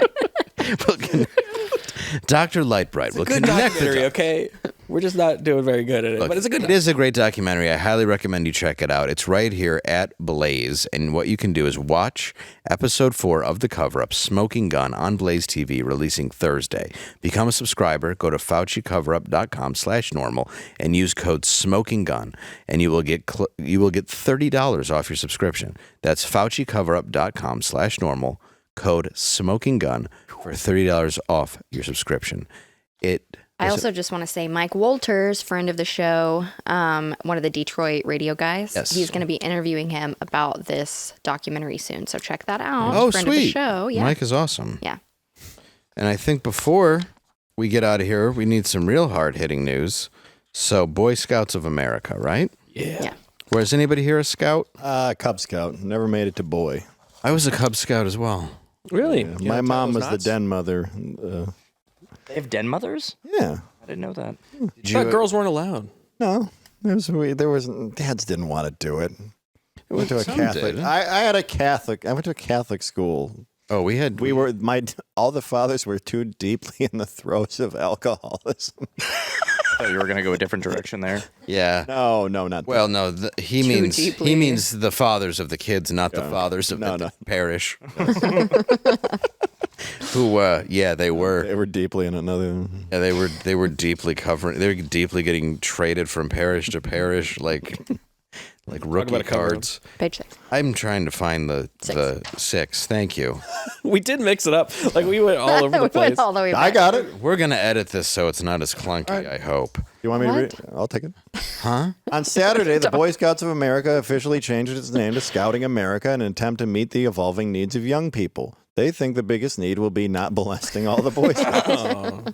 Dr. Lightbright will Good connect the documentary, dots. okay? We're just not doing very good at it, Look, but it's a good It is a great documentary. I highly recommend you check it out. It's right here at Blaze, and what you can do is watch episode 4 of The Cover-Up, Smoking Gun, on BlazeTV, releasing Thursday. Become a subscriber. Go to FauciCoverup.com/normal and use code SMOKINGGUN, and you will get $30 off your subscription. That's FauciCoverup.com/normal, code SMOKINGGUN for $30 off your subscription. I also just want to say Mike Walters, friend of the show, one of the Detroit radio guys. Yes. He's going to be interviewing him about this documentary soon. So check that out. Oh, friend sweet. of the show. Yeah. Mike is awesome. Yeah. And I think before we get out of here, we need some real hard-hitting news. So, Boy Scouts of America, right? Yeah. Where's anybody here a scout? Cub Scout. Never made it to boy. I was a Cub Scout as well. Really? My mom was the den mother. They have den mothers? Yeah. I didn't know that. I thought girls weren't allowed. No, there was dads didn't want to do it. I went to a Some Catholic. did. I went to a Catholic school. Oh, all the fathers were too deeply in the throes of alcoholism. I thought you were going to go a different direction there. Yeah. No, not Well, no, he deeply. means the fathers of the kids, not the fathers of the parish. Who, they were. They were deeply in another. Yeah, they were deeply covering. They were deeply getting traded from parish to parish, like rookie cards. Page 6. I'm trying to find the 6. Thank you. We did mix it up. Like we went all over the We place. went all the way back. I got it. We're gonna edit this so it's not as clunky. I hope. You want me to read? I'll take it. Huh? On Saturday, the Boy Scouts of America officially changed its name to Scouting America in an attempt to meet the evolving needs of young people. They think the biggest need will be not molesting all the Boy Scouts.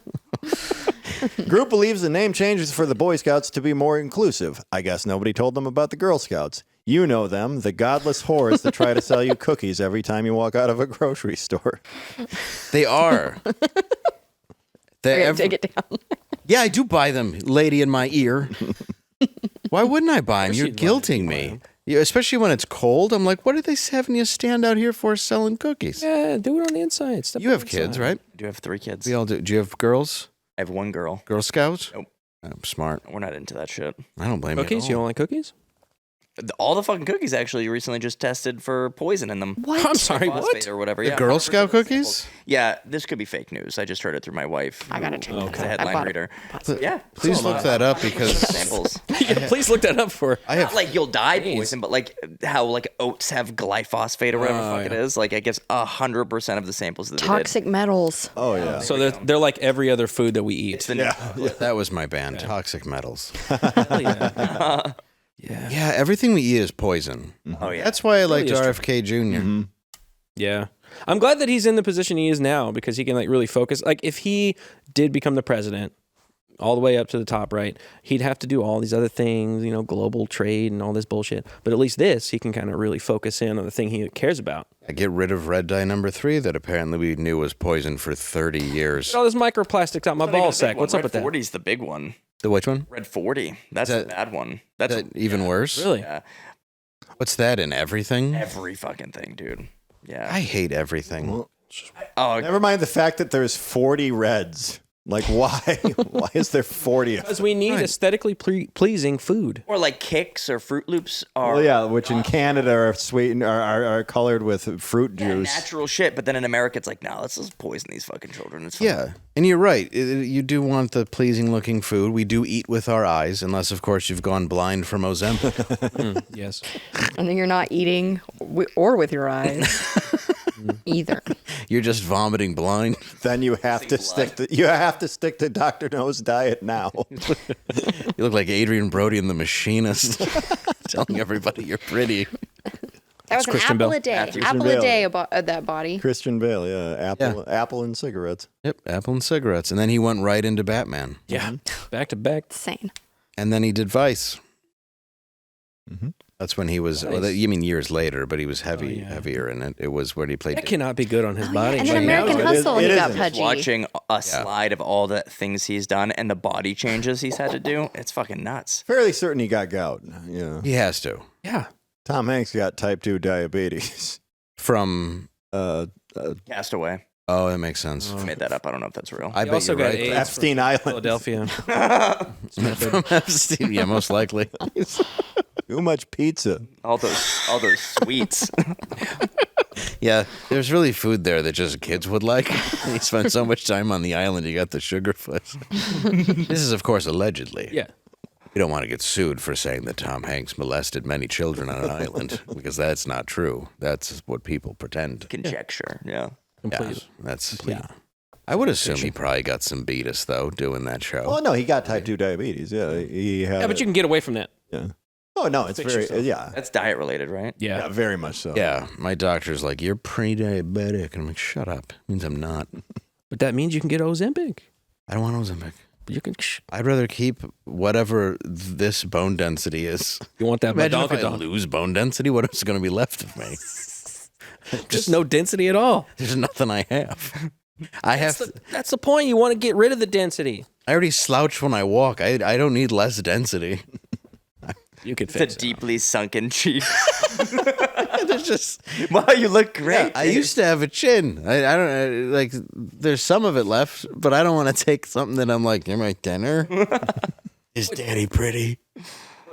Group believes the name changes for the Boy Scouts to be more inclusive. I guess nobody told them about the Girl Scouts. You know them, the godless whores that try to sell you cookies every time you walk out of a grocery store. They are. Take it down. Yeah, I do buy them, lady in my ear. Why wouldn't I buy them? You're guilting me. Yeah, especially when it's cold. I'm like, what are they having you stand out here for selling cookies? Yeah, do it on the inside. Step You on have the kids, inside. right? I do have 3 kids. We all do. Do you have girls? I have 1 girl. Girl Scouts? Nope. I'm smart. We're not into that shit. I don't blame Cookies? you. You don't like cookies? All the fucking cookies actually recently just tested for poison in them. What? I'm sorry, Phosphate what? or whatever. The Yeah, Girl 100% Scout of the cookies? samples. Yeah, this could be fake news. I just heard it through my wife. I gotta check Who's that a out. I headline bought reader. it. Yeah. Please look that up because Samples. Yeah, please look that up for. I Not have. like you'll die poison, but like how like oats have glyphosate or whatever the fuck it is. Like I guess 100% of the samples that Toxic metals. Oh yeah. So they're like every other food that we eat. they did. That was my band, Toxic Metals. Hell yeah. Yeah. Yeah, everything we eat is poison. Oh yeah. That's why I liked Really is RFK Jr. Yeah. I'm glad that he's in the position he is now because he can like really focus. Like if he did become the president all the way up to the top, right, he'd have to do all these other things, you know, global trade and all this bullshit. But at least this, he can kind of really focus in on the thing he cares about. Get rid of red dye number 3 that apparently we knew was poison for 30 years. Get all this microplastics out my ball sack. What's up with that? Red 40's the big one. The which one? Red 40. That's That- the bad one. Is That's that even worse? Really? yeah, What's that in everything? every fucking thing, dude. Yeah. I hate everything. Oh, Never mind the fact that there's 40 reds. Like why? Why is there 40 of them? Because we need aesthetically pleasing food. or like Kicks or Fruit Loops are Well, yeah, which in Canada are sweetened are colored with fruit juice. natural shit, but then in America it's like, no, let's just poison these fucking children. It's fine. Yeah, and you're right. You do want the pleasing looking food. We do eat with our eyes, unless, of course, you've gone blind from Ozempic. Yes. And then you're not eating or with your eyes either. You're just vomiting blind. Then you have to stick to Dr. No's diet now. You look like Adrian Brody in The Machinist, telling everybody you're pretty. That was an Christian apple Bale. a day. Christian Apple Bale. a day about that body. Christian Bale, yeah, apple and cigarettes. Yep, apple and cigarettes. And then he went right into Batman. Yeah. Back to back. Insane. And then he did Vice. Mhm. That's when he was, Nice. you mean years later, but he was heavier in it. It was when he played. That cannot be good on his body. And then Like, American it is- Hustle, it he got isn't. pudgy. Watching a slide of all the things he's done and the body changes he's had to do, it's fucking nuts. Fairly certain he got gout. Yeah. He has to. Yeah. Tom Hanks got type 2 diabetes. From, Castaway. oh, that makes sense. I made that up. I don't know if that's real. I He bet also you're got right. AIDS Epstein from Island. Philadelphia. From Epstein, yeah, most likely. Too much pizza. all those sweets. Yeah, there's really food there that just kids would like. He spent so much time on the island, he got the sugar fuzz. This is, of course, allegedly. Yeah. We don't want to get sued for saying that Tom Hanks molested many children on an island, because that's not true. That's what people pretend. Conjecture. Yeah. Complete. Yeah. I would assume he probably got some beatus, though, doing that show. Oh no, he got type 2 diabetes. Yeah, he had. Yeah, but you can get away from that. Yeah. Oh no, it's Fix very yourself. yeah. That's diet related, right? Yeah. Yeah, very much so. Yeah, my doctor's like, you're pre-diabetic. And I'm like, shut up. It means I'm not. But that means you can get Ozempic. I don't want Ozempic. But you can. I'd rather keep whatever this bone density is. You want that Imagine if I badonkadonk. lose bone density, what is going to be left of me? Just no density at all. There's nothing I have. That's the point. You want to get rid of the density. I already slouch when I walk. I don't need less density. You could The fix it. deeply sunken cheek. There's just Wow, you look great. I used to have a chin. I don't like. There's some of it left, but I don't want to take something that I'm like, you're my dinner. Is Daddy pretty?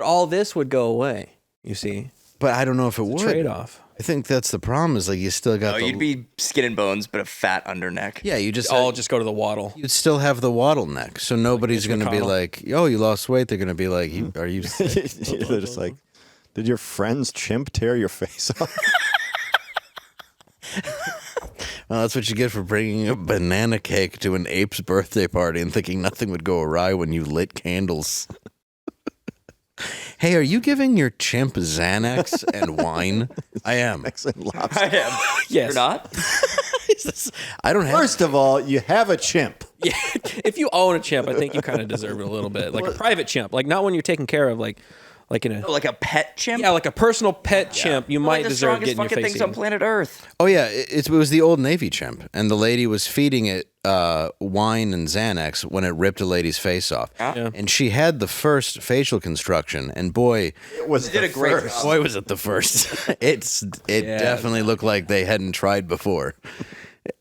All this would go away. You see, But I don't know if it would. trade off. I think that's the problem. Is like you still got. Oh, you'd be skin and bones, but a fat underneck. Yeah, you just All just go to the waddle. You'd still have the waddle neck, so nobody's Mitch going to be McConnell. like, "Oh, you lost weight." They're going to be like, "Are you?" sick?" They're just like, did your friend's chimp tear your face off? Well, that's what you get for bringing a banana cake to an ape's birthday party and thinking nothing would go awry when you lit candles. Hey, are you giving your chimp Xanax and wine? I am. Excellent lobster. I am. Yes. You're not? I don't have. First of all, you have a chimp. Yeah, if you own a chimp, I think you kind of deserve it a little bit, like a private chimp, like not one you're taking care of, like like in a like a pet chimp. like a personal pet chimp, you might the deserve strongest getting your fucking face things on eaten. planet Earth. Oh yeah, it was the old Navy chimp, and the lady was feeding it wine and Xanax when it ripped a lady's face off. Yeah. And she had the first facial construction, and boy, It was Did a great job. boy was it the first. It definitely looked like they hadn't tried before.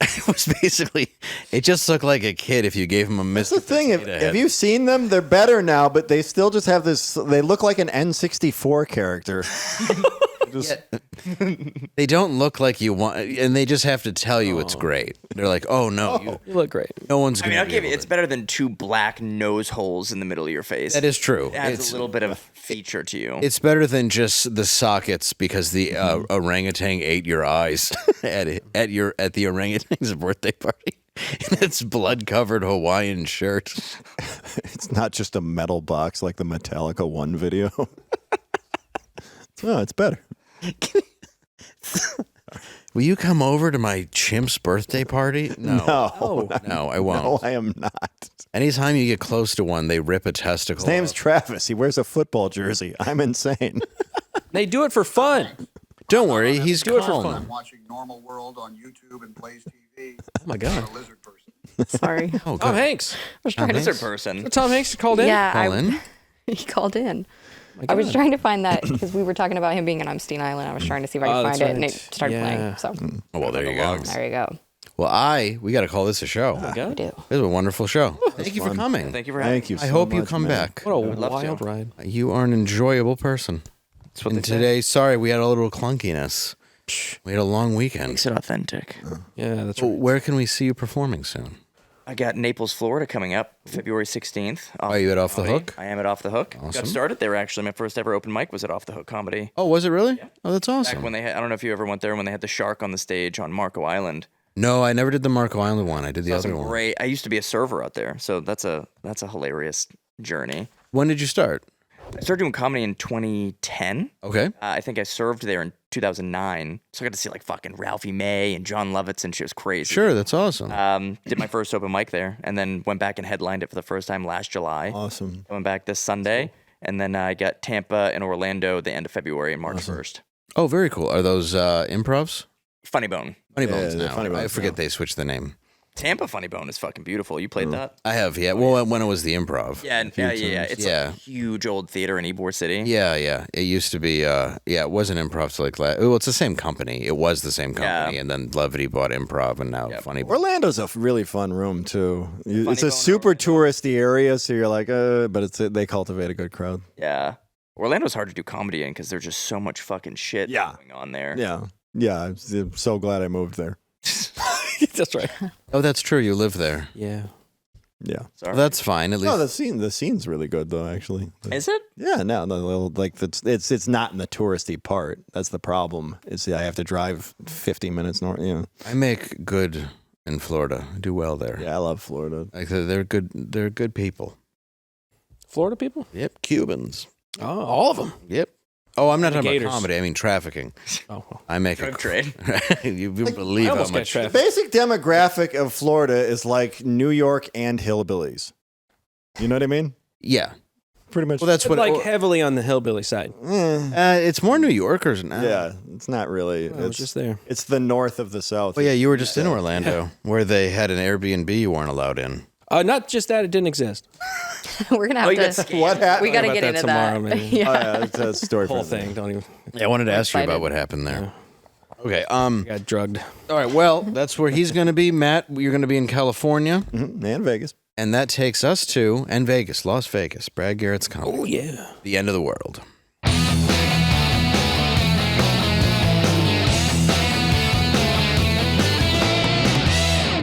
It was basically, it just looked like a kid if you gave him a That's Mr. the thing. If you've seen them, they're better now, but they still just have this. They look like an N64 character. They don't look like you want, and they just have to tell you it's great. They're like, oh no, You look great. no one's I going mean, to I'll give you, it's better than 2 black nose holes in the middle of your face. That is true. It adds a little bit of feature to you. It's better than just the sockets because the orangutan ate your eyes at the orangutan's birthday party in its blood-covered Hawaiian shirt. It's not just a metal box like the Metallica 1 video. No, it's better. Will you come over to my chimp's birthday party? No, I won't. No, I am not. Anytime you get close to one, they rip a testicle. His name's off. Travis. He wears a football jersey. I'm insane. They do it for fun. Don't worry, he's Do it for calm. fun. I'm watching Normal World on YouTube and BlazeTV. Oh my God. I'm a lizard person. Sorry. Oh, Tom good. Hanks. I was trying to. Lizard person. Tom Hanks called in. Yeah, Call in? he called in. My I was God. trying to find that because we were talking about him being in Epstein Island. I was trying to see if I could that's find it, and right. it started Yeah. playing. So Oh, well, there you go. there you go. Well, we got to call this a show. Oh, We God. do. This is a wonderful show. Thank you for coming. Thank you for having Thank you. I so hope you much, come man. back. What a love wild to. ride. You are an enjoyable person. That's what And they say. today, sorry, we had a little clunkiness. We had a long weekend. Makes it authentic. Yeah, that's Well, right. where can we see you performing soon? I got Naples, Florida coming up February 16th. Are you at Off the Hook? I am at Off the Hook. Awesome. Got started there actually. My first ever open mic was at Off the Hook Comedy. Oh, was it really? Oh, that's Back awesome. when they had, I don't know if you ever went there when they had the shark on the stage on Marco Island. No, I never did the Marco Island one. I did the That's other one. great. I used to be a server out there, so that's a hilarious journey. When did you start? I started doing comedy in 2010. Okay. I think I served there in 2009, so I got to see like fucking Ralphie May and John Lovitz and shit. Was crazy. Sure, that's awesome. Did my first open mic there, and then went back and headlined it for the first time last July. Awesome. I went back this Sunday, and then I got Tampa and Orlando the end of February and March 1st. Oh, very cool. Are those improvs? Funny Bone. Funny Yeah, Bones they're now. Funny I Bones forget now. they switched the name. Tampa Funny Bone is fucking beautiful. You played that? I have, yeah. Well, when it was the improv. Yeah, yeah. It's Yeah. like a huge old theater in Ybor City. Yeah. It used to be, it wasn't improv till like, well, it's the same company. It was the same company. Yeah. And then Levity bought improv and now Funny Bones. Orlando's a really fun room too. It's a Bone super Orlando. touristy area, so you're like, but they cultivate a good crowd. Yeah. Orlando's hard to do comedy in because there's just so much fucking shit Yeah. going on there. Yeah. I'm so glad I moved there. That's right. Oh, that's true. You live there. Yeah. Yeah. Sorry. Well, that's fine. At least. No, the scene's really good though. Actually. Is it? Yeah. No. Like it's not in the touristy part. That's the problem. It's I have to drive 50 minutes north. You know. I make good in Florida. I do well there. Yeah, I love Florida. Like they're good. They're good people. Florida people? Yep. Cubans. Oh, all of them. Yep. Oh, I'm not talking Gators. about comedy. I mean trafficking. Oh, I make Drug a trade. You believe I how almost got much. trafficked. Basic demographic of Florida is like New York and hillbillies. You know what I mean? Yeah. Pretty much. Well, that's what. like heavily on the hillbilly side. It's more New Yorkers now. Yeah, it's not really. I was It's just there. It's the north of the South. Oh yeah, you were just in Orlando, where they had an Airbnb you weren't allowed in. Not just that, it didn't exist. We're gonna have you got to. scammed. What happened? We got to about get that into tomorrow, that. maybe. Yeah. Oh, yeah, it's a story Whole for the thing. Don't even. Yeah, I wanted to ask you excited. about what happened there. Okay. Got drugged. All right. Well, that's where he's going to be. Matt, you're going to be in California, And Vegas. and that takes us to and Vegas, Las Vegas. Brad Garrett's comedy. Oh yeah. The end of the world.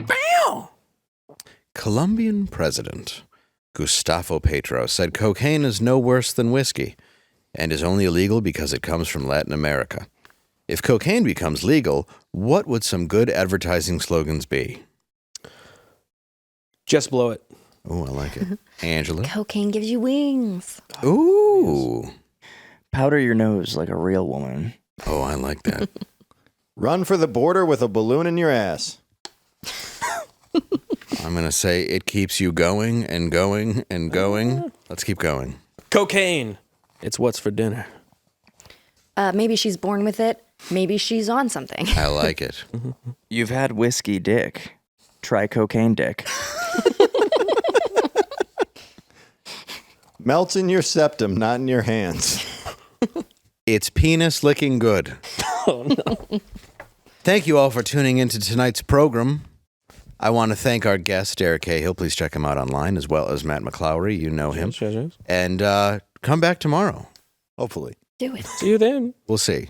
Bam. Colombian President Gustavo Petro said cocaine is no worse than whiskey and is only illegal because it comes from Latin America. If cocaine becomes legal, what would some good advertising slogans be? Just blow it. Oh, I like it. Angela. Cocaine gives you wings. Ooh. Powder your nose like a real woman. Oh, I like that. Run for the border with a balloon in your ass. I'm going to say it keeps you going and going and going. Let's keep going. Cocaine. It's what's for dinner. Maybe she's born with it. Maybe she's on something. I like it. You've had whiskey dick. Try cocaine dick. Melts in your septum, not in your hands. It's penis licking good. Oh, no. Thank you all for tuning into tonight's program. I want to thank our guest, Deric Cahill. Please check him out online, as well as Matt McClowry. You know him. Yes. And come back tomorrow, hopefully. Do it. See you then. We'll see.